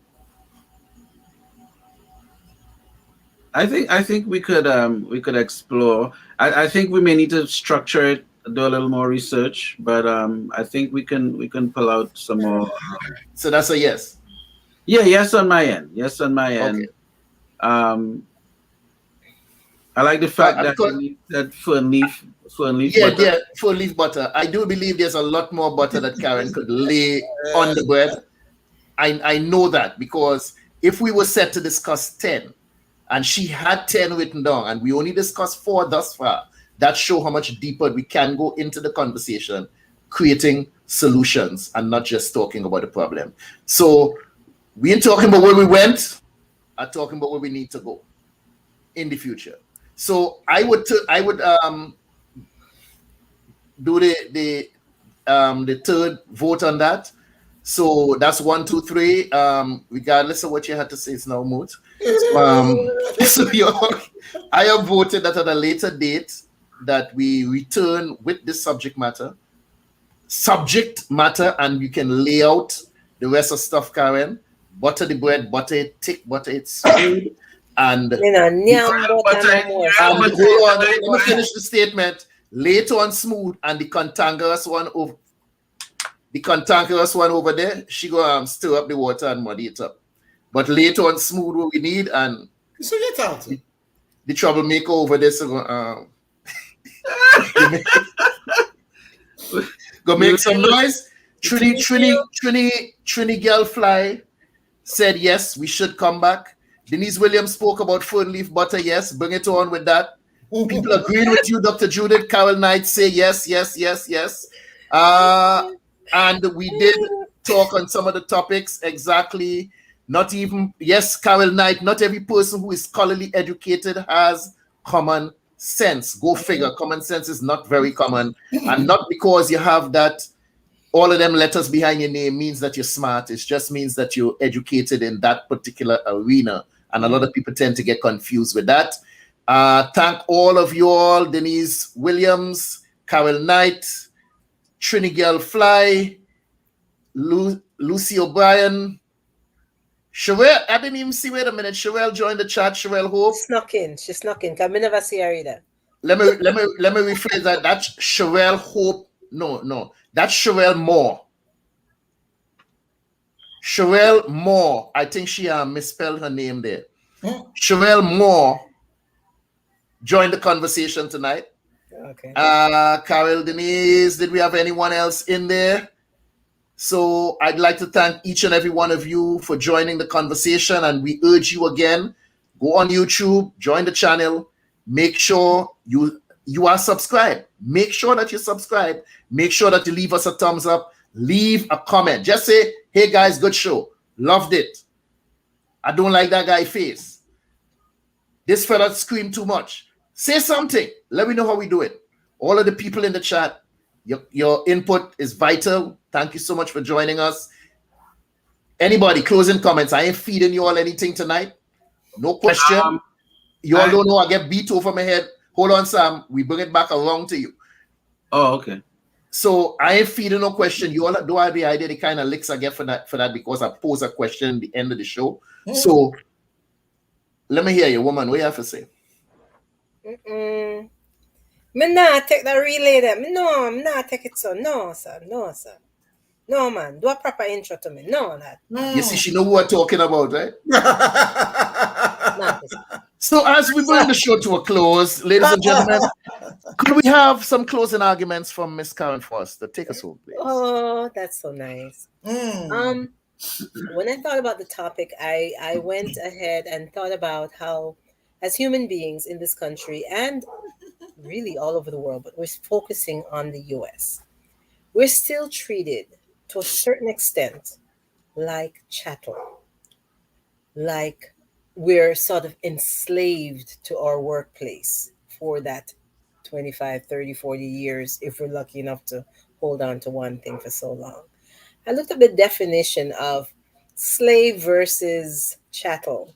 I think we could explore. I think we may need to structure it, do a little more research, but I think we can pull out some more. So that's a yes. Yeah, yes on my end. Yes on my end. Okay. I like the fact that fern leaf butter. Yeah, fern leaf butter. I do believe there's a lot more butter that Karin could lay on the bread. I know that because if we were set to discuss 10 and she had 10 written down and we only discussed 4 thus far, that shows how much deeper we can go into the conversation, creating solutions and not just talking about the problem. So we ain't talking about where we went, I'm talking about where we need to go in the future. So I would do the third vote on that. So that's 1, 2, 3. Regardless of what you had to say, it's now moot. So I have voted that at a later date that we return with this subject matter, and you can lay out the rest of stuff, Karen. Butter the bread, butter it thick, butter it smooth, and hold on, let me finish the statement. Lay it on smooth, and the cantankerous one over there, she go stir up the water and muddy it up. But lay it on smooth what we need, and so get out. The troublemaker over there, so go make some noise. Trini Girl Fly said yes, we should come back. Denise Williams spoke about fern leaf butter. Yes, bring it on with that. People agreeing with you, Dr. Judith. Carol Knight say yes. And we did talk on some of the topics exactly. Not even, yes, Carol Knight, not every person who is scholarly educated has common sense. Go figure. Common sense is not very common. And not because you have that, all of them letters behind your name means that you're smart. It just means that you're educated in that particular arena. And a lot of people tend to get confused with that. Thank all of you all, Denise Williams, Carol Knight, Trini Girl Fly, Lucy O'Brien, Sherelle. I didn't even see, wait a minute, Sherelle joined the chat. Sherelle Hope. She snuck in. I never see her either. Let me rephrase that. That's Sherelle Hope. No. That's Sherelle Moore. Sherelle Moore. I think she misspelled her name there. Sherelle Moore joined the conversation tonight. Okay. Carol Denise, did we have anyone else in there? So I'd like to thank each and every one of you for joining the conversation, and we urge you again, go on YouTube, join the channel, make sure you are subscribed. Make sure that you subscribe. Make sure that you leave us a thumbs up. Leave a comment. Just say, hey guys, good show. Loved it. I don't like that guy's face. This fella screamed too much. Say something. Let me know how we do it. All of the people in the chat, your input is vital. Thank you so much for joining us. Anybody, closing comments? I ain't feeding you all anything tonight. No question. You all don't know I get beat over my head. Hold on, Sam. We bring it back around to you. Oh, okay. So I ain't feeding no question. You all do have the idea the kind of licks I get for that because I pose a question at the end of the show. So let me hear you, woman. What you have to say? Me not take the relay there. No, I'm not take it so. No, sir. No, man. Do a proper intro to me. No, lad. You see, she know who we're talking about, right? So as we bring the show to a close, ladies and gentlemen, could we have some closing arguments from Miss Karin Forrester? Take us home, please. Oh, that's so nice. When I thought about the topic, I went ahead and thought about how, as human beings in this country and really all over the world, but we're focusing on the US, we're still treated to a certain extent like chattel, like we're sort of enslaved to our workplace for that 25, 30, 40 years, if we're lucky enough to hold on to one thing for so long. I looked up the definition of slave versus chattel.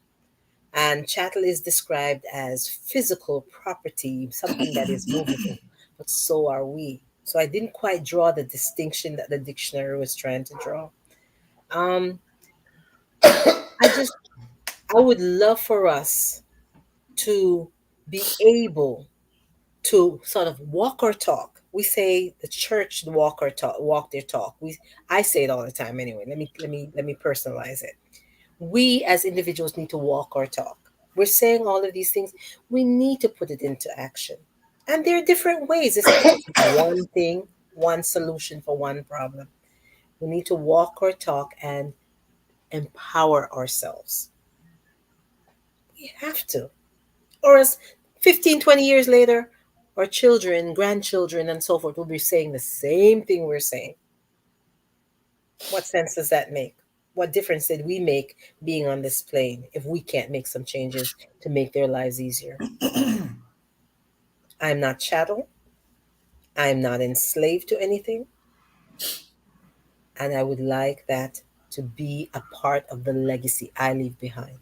And chattel is described as physical property, something that is movable, but so are we. So I didn't quite draw the distinction that the dictionary was trying to draw. I would love for us to be able to sort of walk our talk. We say the church walk their talk. I say it all the time anyway. Let me personalize it. We as individuals need to walk our talk. We're saying all of these things. We need to put it into action. And there are different ways. It's not one thing, one solution for one problem. We need to walk our talk and empower ourselves. We have to. Or as 15, 20 years later, our children, grandchildren, and so forth will be saying the same thing we're saying. What sense does that make? What difference did we make being on this plane if we can't make some changes to make their lives easier? I'm not chattel. I am not enslaved to anything. And I would like that to be a part of the legacy I leave behind.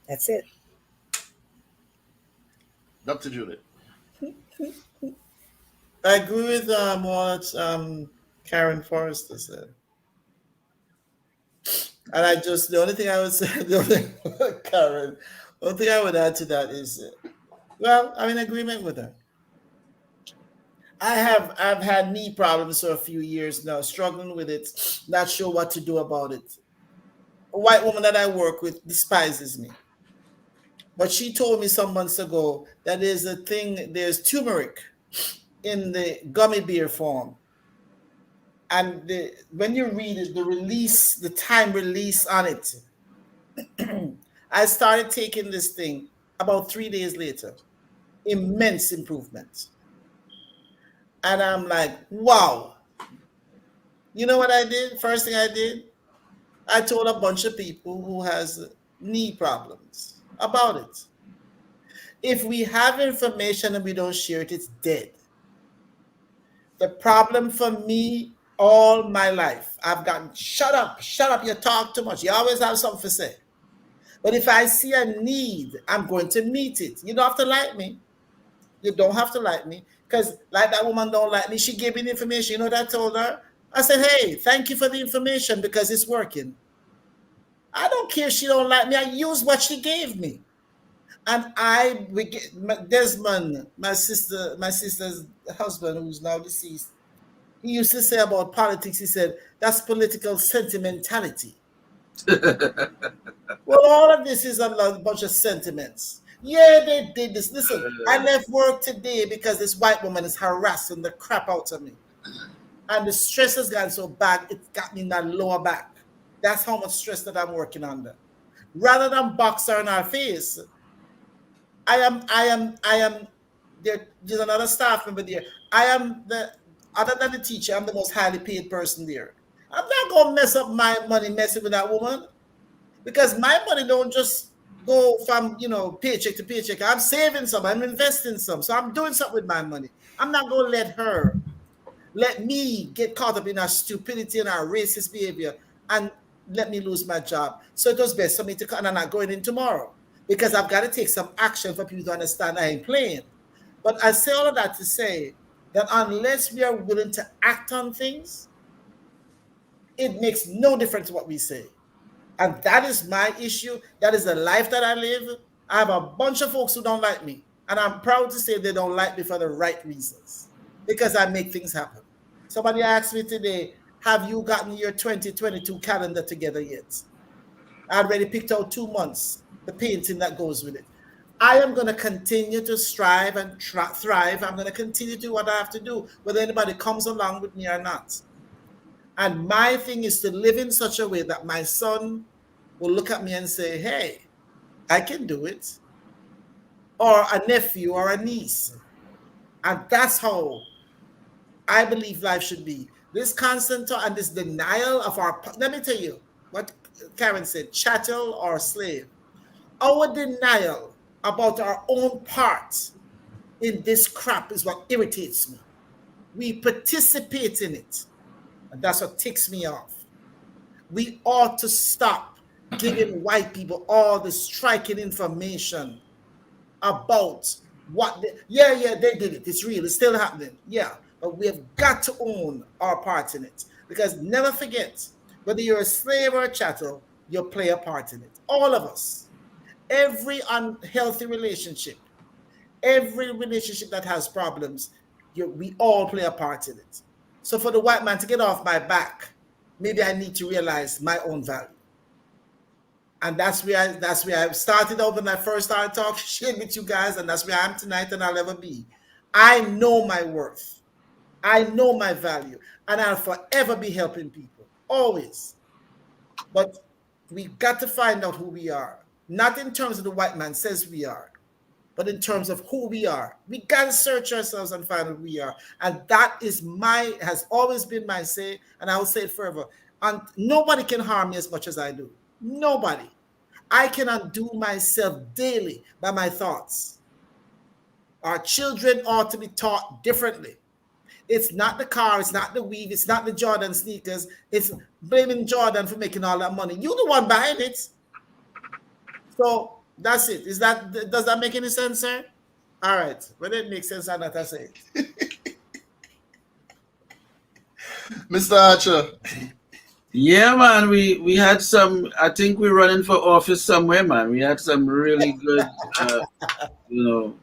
That's it. Dr. Judith. I agree with what Karin Forrester said. And the only thing I would say, Karen, the only thing I would add to that is, well, I'm in agreement with her. I've had knee problems for a few years now, struggling with it, not sure what to do about it. A white woman that I work with despises me. But she told me some months ago that there's turmeric in the gummy bear form. And when you read it, the time release on it, I started taking this thing about 3 days later. Immense improvement. And I'm like, wow. You know what I did? First thing I did, I told a bunch of people who has knee problems about it. If we have information and we don't share it, it's dead. The problem for me all my life, I've gotten, shut up, you talk too much. You always have something to say. But if I see a need, I'm going to meet it. You don't have to like me. You don't have to like me. Because like that woman don't like me, she gave me the information. You know what I told her? I said, hey, thank you for the information because it's working. I don't care if she don't like me. I use what she gave me. And Desmond, my sister's husband, who's now deceased, he used to say about politics, he said, that's political sentimentality. Well, all of this is a bunch of sentiments. Yeah, they did this. Listen, I left work today because this white woman is harassing the crap out of me. And the stress has gotten so bad, it got me in that lower back. That's how much stress that I'm working under. Rather than box her in our face, I am, there's another staff member there. Other than the teacher, I'm the most highly paid person there. I'm not going to mess up my money messing with that woman because my money don't just go from, paycheck to paycheck. I'm saving some, I'm investing some. So I'm doing something with my money. I'm not going to let me get caught up in our stupidity and our racist behavior and let me lose my job. So it was best for me to come and I'm not going in tomorrow because I've got to take some action for people to understand I ain't playing. But I say all of that to say that unless we are willing to act on things, it makes no difference what we say. And that is my issue. That is the life that I live. I have a bunch of folks who don't like me. And I'm proud to say they don't like me for the right reasons. Because I make things happen. Somebody asked me today, have you gotten your 2022 calendar together yet? I already picked out 2 months, the painting that goes with it. I am going to continue to strive and thrive. I'm going to continue to do what I have to do, whether anybody comes along with me or not. And my thing is to live in such a way that my son will look at me and say, hey, I can do it. Or a nephew or a niece. And that's how I believe life should be. This constant and this denial of our, let me tell you what Karen said, chattel or slave. Our denial about our own part in this crap is what irritates me. We participate in it. And that's what ticks me off. We ought to stop giving white people all the striking information about what they did it. It's real. It's still happening. Yeah. But we have got to own our part in it. Because never forget, whether you're a slave or a chattel, you play a part in it. All of us. Every unhealthy relationship, every relationship that has problems, we all play a part in it. So for the white man to get off my back, maybe I need to realize my own value. And that's where I started out when I first started sharing with you guys, and that's where I am tonight and I'll ever be. I know my worth. I know my value, and I'll forever be helping people, always. But we've got to find out who we are. Not in terms of the white man says we are, but in terms of who we are. We got to search ourselves and find who we are. And that has always been my say, and I will say it forever. And nobody can harm me as much as I do. Nobody. I can undo myself daily by my thoughts. Our children ought to be taught differently. It's not the car, it's not the weave, it's not the Jordan sneakers. It's blaming Jordan for making all that money. You're the one behind it. So that's it. Does that make any sense, sir? All right. Whether it makes sense or not, I say it. Mr. Archer. Yeah, man. We had some. I think we're running for office somewhere, man. We had some really good, real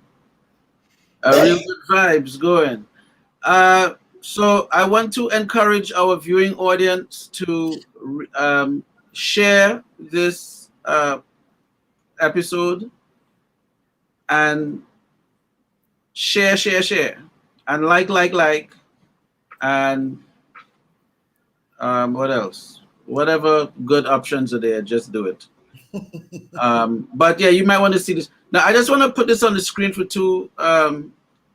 good vibes going. So I want to encourage our viewing audience to share this episode and share and like and what else? Whatever good options are there, just do it. But yeah, you might want to see this. Now I just want to put this on the screen for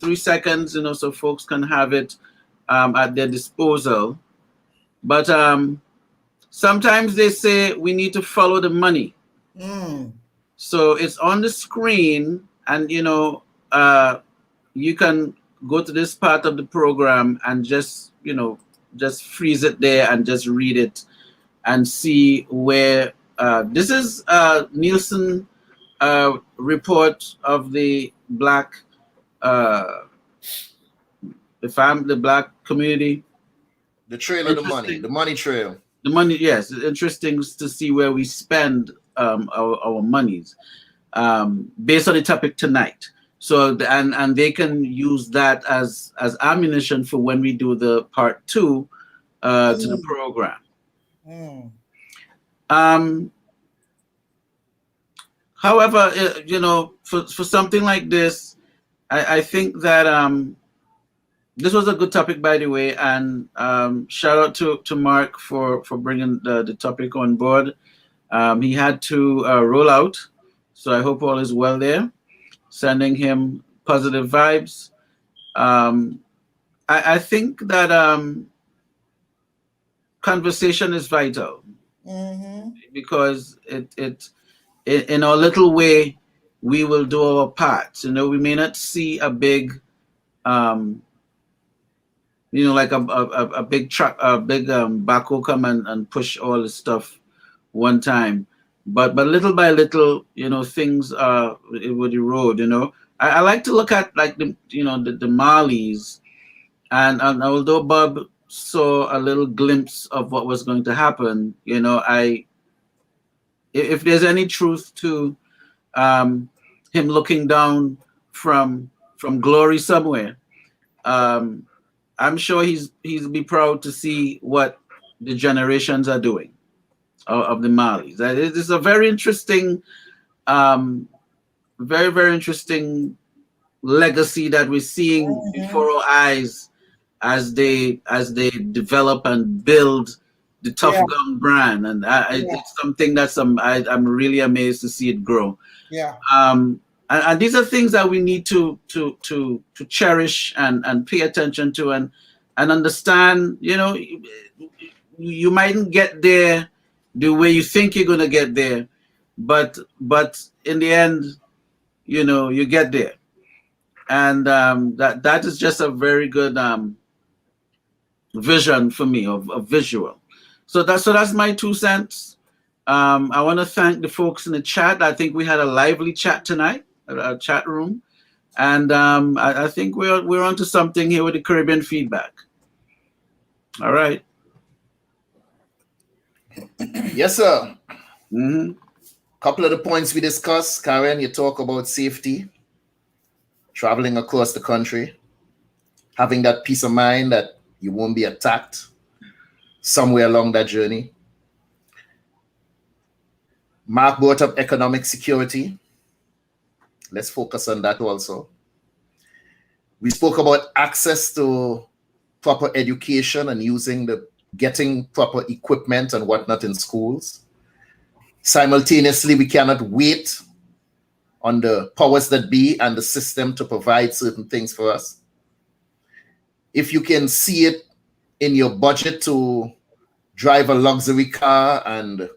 3 seconds, so folks can have it at their disposal. But sometimes they say we need to follow the money. So it's on the screen, and you can go to this part of the program and just freeze it there and just read it and see where this is Nielsen report of the black the black community. The trail of the money trail. The money, yes. It's interesting to see where we spend our monies based on the topic tonight. So and they can use that as ammunition for when we do the part 2 to the program. However, for something like this, I think that this was a good topic, by the way, and shout out to Mark for bringing the topic on board. He had to roll out, so I hope all is well there. Sending him positive vibes. I think that conversation is vital because it in our little way we will do our part. We may not see a big like a big truck, a big backhoe come and push all the stuff one time, but little by little, things it would erode. I like to look at like the Marleys, and although Bob saw a little glimpse of what was going to happen, if there's any truth to him looking down from glory somewhere, I'm sure he'll be proud to see what the generations are doing of the Marleys. It is a very interesting, very, very interesting legacy that we're seeing before our eyes as they develop and build the Tough Gun brand, and it's something that's I'm really amazed to see it grow. And these are things that we need to cherish and pay attention to and understand. You mightn't get there the way you think you're gonna get there, but in the end, you get there, and that is just a very good vision for me of visual. So that's my 2 cents. I want to thank the folks in the chat. I think we had a lively chat tonight, a chat room, and I think we're onto something here with the Caribbean feedback. All right. Yes, sir. Couple of the points we discussed, Karen. You talk about safety, traveling across the country, having that peace of mind that you won't be attacked somewhere along that journey. Mark brought up economic security. Let's focus on that also. We spoke about access to proper education and getting proper equipment and whatnot in schools. Simultaneously, we cannot wait on the powers that be and the system to provide certain things for us. If you can see it in your budget to drive a luxury car and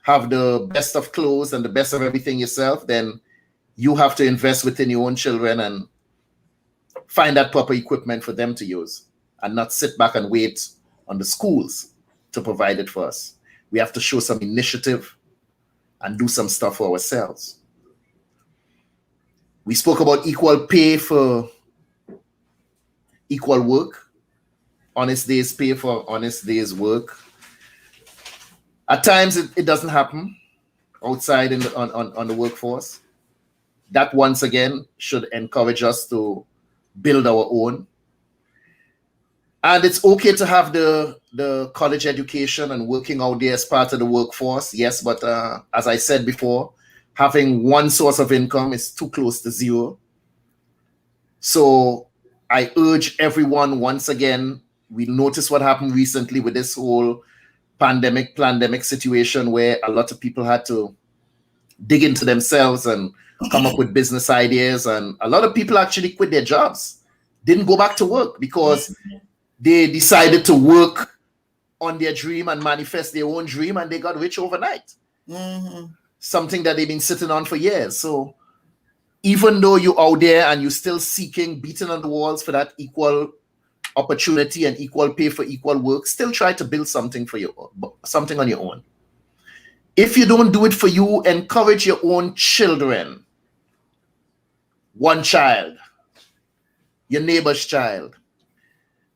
have the best of clothes and the best of everything yourself, then you have to invest within your own children and find that proper equipment for them to use and not sit back and wait on the schools to provide it for us. We have to show some initiative and do some stuff for ourselves. We spoke about equal pay for equal work, honest days pay for honest days work. At times it doesn't happen outside on the workforce. That once again should encourage us to build our own. And it's okay to have the college education and working out there as part of the workforce, yes, but as I said before, having one source of income is too close to zero. So I urge everyone, once again, we noticed what happened recently with this whole pandemic situation where a lot of people had to dig into themselves and come up with business ideas. And a lot of people actually quit their jobs, didn't go back to work because they decided to work on their dream and manifest their own dream, and they got rich overnight. Something that they've been sitting on for years. So even though you're out there and you're still seeking, beating on the walls for that equal opportunity and equal pay for equal work, still try to build something something on your own. If you don't do it for you, encourage your own children. One child, your neighbor's child,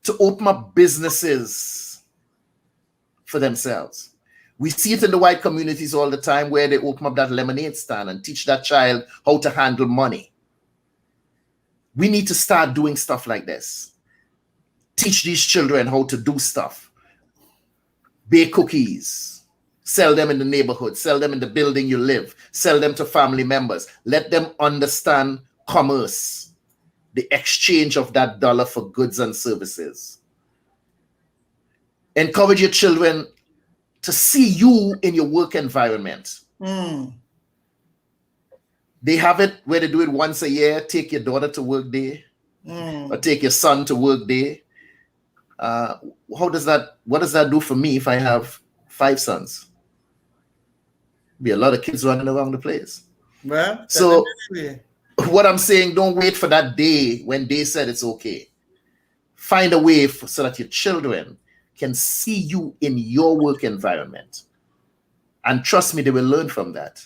to open up businesses for themselves. We see it in the white communities all the time where they open up that lemonade stand and teach that child how to handle money. We need to start doing stuff like this. Teach these children how to do stuff. Bake cookies. Sell them in the neighborhood. Sell them in the building you live. Sell them to family members. Let them understand commerce. The exchange of that dollar for goods and services. Encourage your children to see you in your work environment. They have it where they do it once a year. Take your daughter to work day, or take your son to work day. What does that do for me if I have 5 sons? Be a lot of kids running around the place. Well, so what I'm saying, don't wait for that day when they said it's okay. Find a way so that your children can see you in your work environment. And trust me, they will learn from that.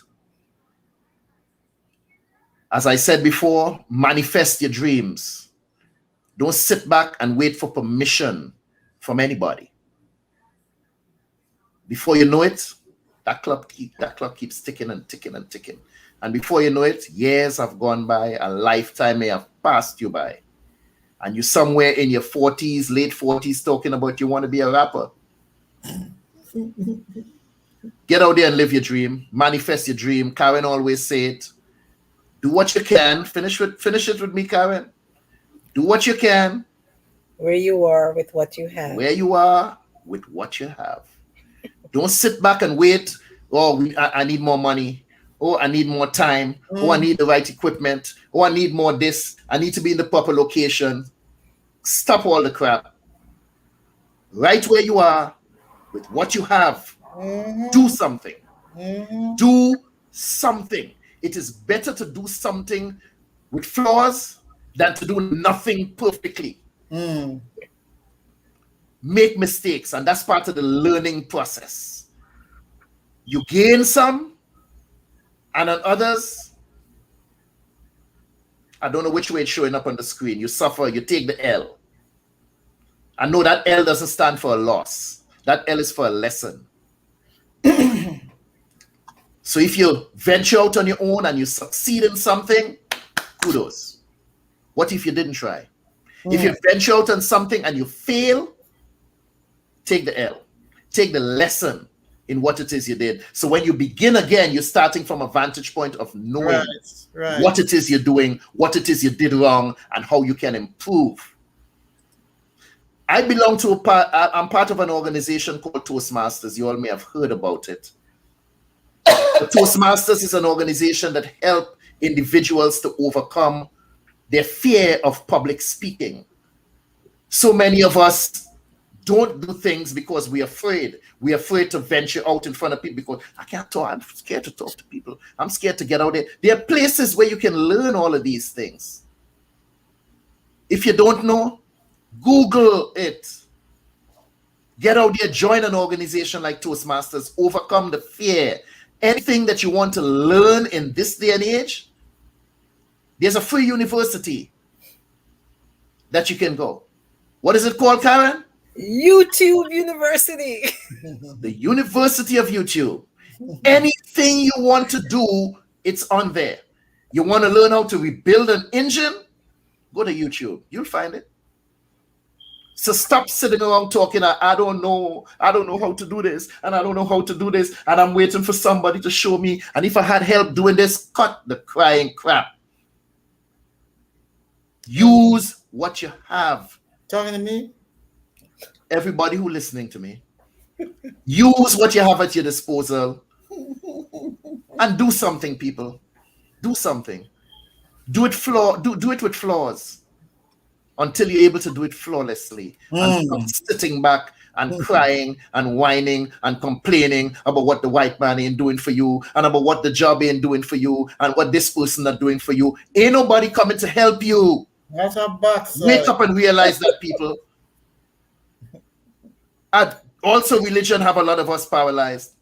As I said before, manifest your dreams. Don't sit back and wait for permission from anybody. Before you know it, that clock keeps ticking and ticking and ticking. And before you know it, years have gone by, a lifetime may have passed you by. And you're somewhere in your 40s, late 40s, talking about you want to be a rapper. Get out there and live your dream. Manifest your dream. Karin always say it. Do what you can. Finish it with me, Karin. Do what you can. Where you are with what you have. Where you are with what you have. Don't sit back and wait. Oh, I need more money. Oh, I need more time. Oh, I need the right equipment. Oh, I need more this. I need to be in the proper location. Stop all the crap. Right where you are with what you have. Do something. Do something. It is better to do something with flaws than to do nothing perfectly. Make mistakes, and that's part of the learning process. You gain some, and on others, I don't know which way it's showing up on the screen. You suffer, you take the L. I know that L doesn't stand for a loss. That L is for a lesson. So if you venture out on your own and you succeed in something, kudos. What if you didn't try? If you venture out on something and you fail, take the L. Take the lesson in what it is you did. So when you begin again, you're starting from a vantage point of knowing what it is you're doing, what it is you did wrong, and how you can improve. I belong to I'm part of an organization called Toastmasters. You all may have heard about it. Toastmasters is an organization that helps individuals to overcome their fear of public speaking. So many of us don't do things because we're afraid. We're afraid to venture out in front of people because I can't talk. I'm scared to talk to people. I'm scared to get out there. There are places where you can learn all of these things. If you don't know, Google it. Get out there, join an organization like Toastmasters, overcome the fear. Anything that you want to learn in this day and age, there's a free university that you can go. What is it called, Karen? YouTube University. The University of YouTube. Anything you want to do, it's on there. You want to learn how to rebuild an engine? Go to YouTube. You'll find it. So stop sitting around talking, I don't know how to do this, and I don't know how to do this, and I'm waiting for somebody to show me. And if I had help doing this, cut the crying crap. Use what you have. Talking to me? Everybody who listening to me. Use what you have at your disposal. And do something, people. Do something. Do it with flaws. Until you're able to do it flawlessly. And stop sitting back and crying and whining and complaining about what the white man ain't doing for you and about what the job ain't doing for you and what this person not doing for you. Ain't nobody coming to help you. That's a box. Wake up and realize that, people. And also, religion have a lot of us paralyzed.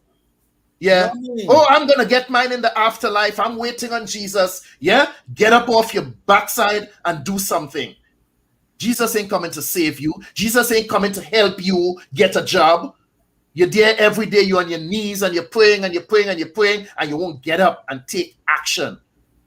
Yeah. Oh, I'm going to get mine in the afterlife. I'm waiting on Jesus. Yeah. Get up off your backside and do something. Jesus ain't coming to save you. Jesus ain't coming to help you get a job. You're there every day. You're on your knees and you're praying and you're praying and you're praying and you won't get up and take action.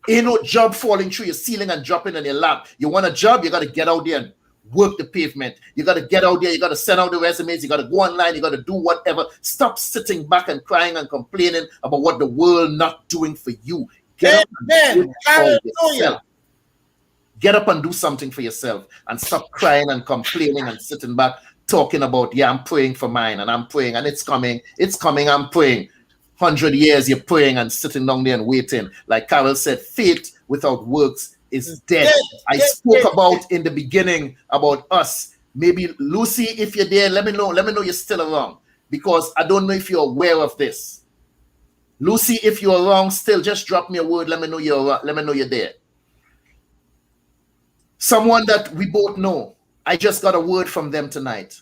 Ain't no job falling through your ceiling and dropping in your lap. You want a job, you got to get out there and work the pavement. You got to get out there. You got to send out the resumes. You got to go online. You got to do whatever. Stop sitting back and crying and complaining about what the world not doing for you. Get up and do it for yourself. Get up and do something for yourself and stop crying and complaining and sitting back talking about, yeah, I'm praying for mine and I'm praying and it's coming, I'm praying. 100 years you're praying and sitting down there and waiting. Like Carol said, faith without works is dead. I spoke about in the beginning about us. Maybe Lucy, if you're there, let me know you're still around because I don't know if you're aware of this. Lucy, if you're around still, just drop me a word. Let me know you're there. Someone that we both know. I just got a word from them tonight.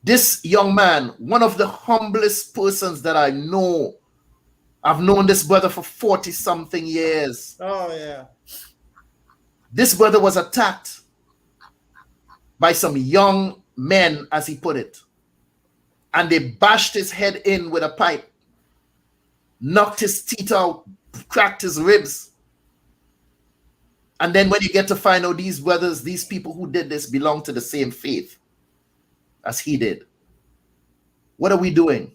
This young man, one of the humblest persons that I know. I've known this brother for 40-something years. Oh, yeah. This brother was attacked by some young men, as he put it. And they bashed his head in with a pipe, knocked his teeth out, cracked his ribs. And then when you get to find out these brothers, these people who did this belong to the same faith as he did. What are we doing?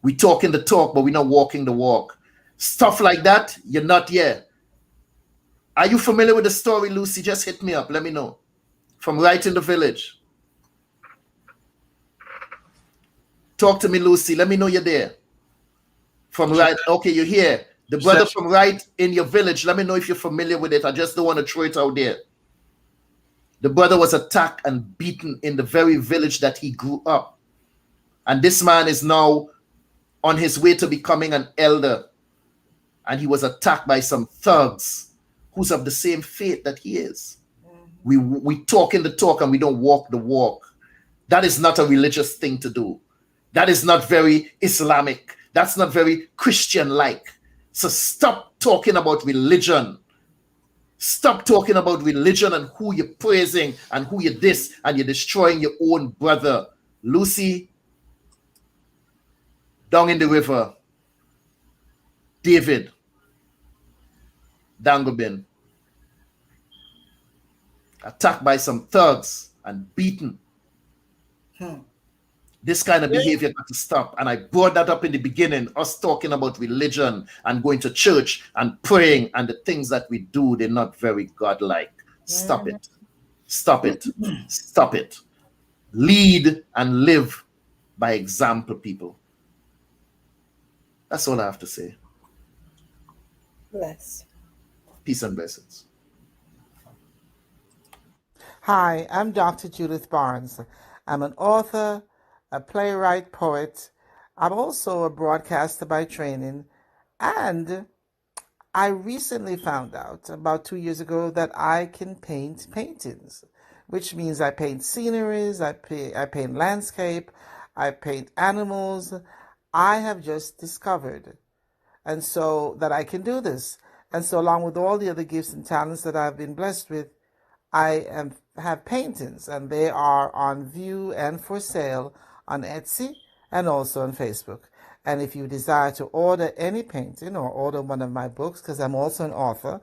We talking the talk, but we're not walking the walk. Stuff like that, you're not here. Are you familiar with the story, Lucy? Just hit me up. Let me know. From right in the village. Talk to me, Lucy. Let me know you're there. From right. Okay, you're here. The brother from right in your village, let me know if you're familiar with it. I just don't want to throw it out there. The brother was attacked and beaten in the very village that he grew up. And this man is now on his way to becoming an elder. And he was attacked by some thugs who's of the same faith that he is. We talk in the talk and we don't walk the walk. That is not a religious thing to do. That is not very Islamic. That's not very Christian-like. So stop talking about religion. Stop talking about religion and who you're praising and who you're this and you're destroying your own brother. Lucy, down in the river. David, Dangobin, attacked by some thugs and beaten. This kind of behavior got to stop. And I brought that up in the beginning, us talking about religion and going to church and praying and the things that we do, they're not very godlike. Stop it. Stop it. Stop it. Lead and live by example, people. That's all I have to say. Bless. Peace and blessings. Hi, I'm Dr. Judith Barnes. I'm an author, a playwright, poet. I'm also a broadcaster by training, and I recently found out about 2 years ago that I can paint paintings, which means I paint sceneries, I paint landscape, I paint animals. I have just discovered, and so that I can do this. And so along with all the other gifts and talents that I've been blessed with, have paintings, and they are on view and for sale on Etsy and also on Facebook. And if you desire to order any painting or order one of my books, because I'm also an author,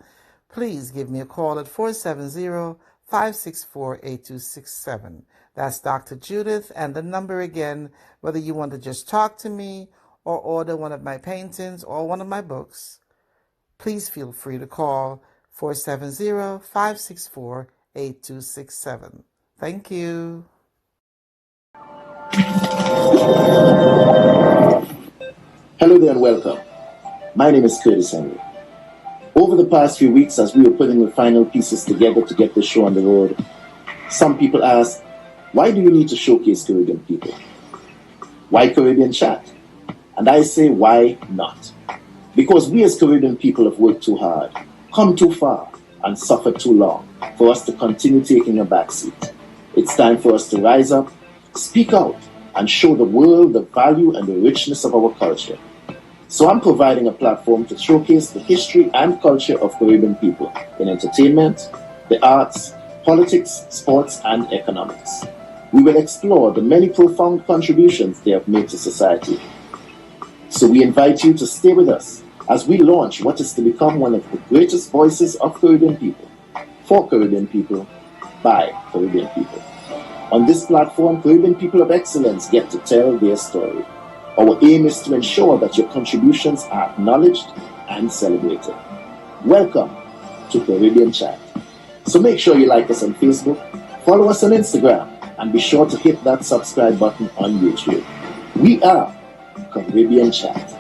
please give me a call at 470-564-8267. That's Dr. Judith, and the number again, whether you want to just talk to me or order one of my paintings or one of my books, please feel free to call 470-564-8267. Thank you. Hello there and welcome. My name is Curtis Henry. Over the past few weeks, as we were putting the final pieces together to get the show on the road, some people asked, why do you need to showcase Caribbean people? Why Caribbean Chat? And I say, why not? Because we as Caribbean people have worked too hard, come too far, and suffered too long for us to continue taking a backseat. It's time for us to rise up, speak out, and show the world the value and the richness of our culture. So I'm providing a platform to showcase the history and culture of Caribbean people in entertainment, the arts, politics, sports, and economics. We will explore the many profound contributions they have made to society. So we invite you to stay with us as we launch what is to become one of the greatest voices of Caribbean people, for Caribbean people, by Caribbean people. On this platform, Caribbean people of excellence get to tell their story. Our aim is to ensure that your contributions are acknowledged and celebrated. Welcome to Caribbean Chat. So make sure you like us on Facebook, follow us on Instagram, and be sure to hit that subscribe button on YouTube. We are Caribbean Chat.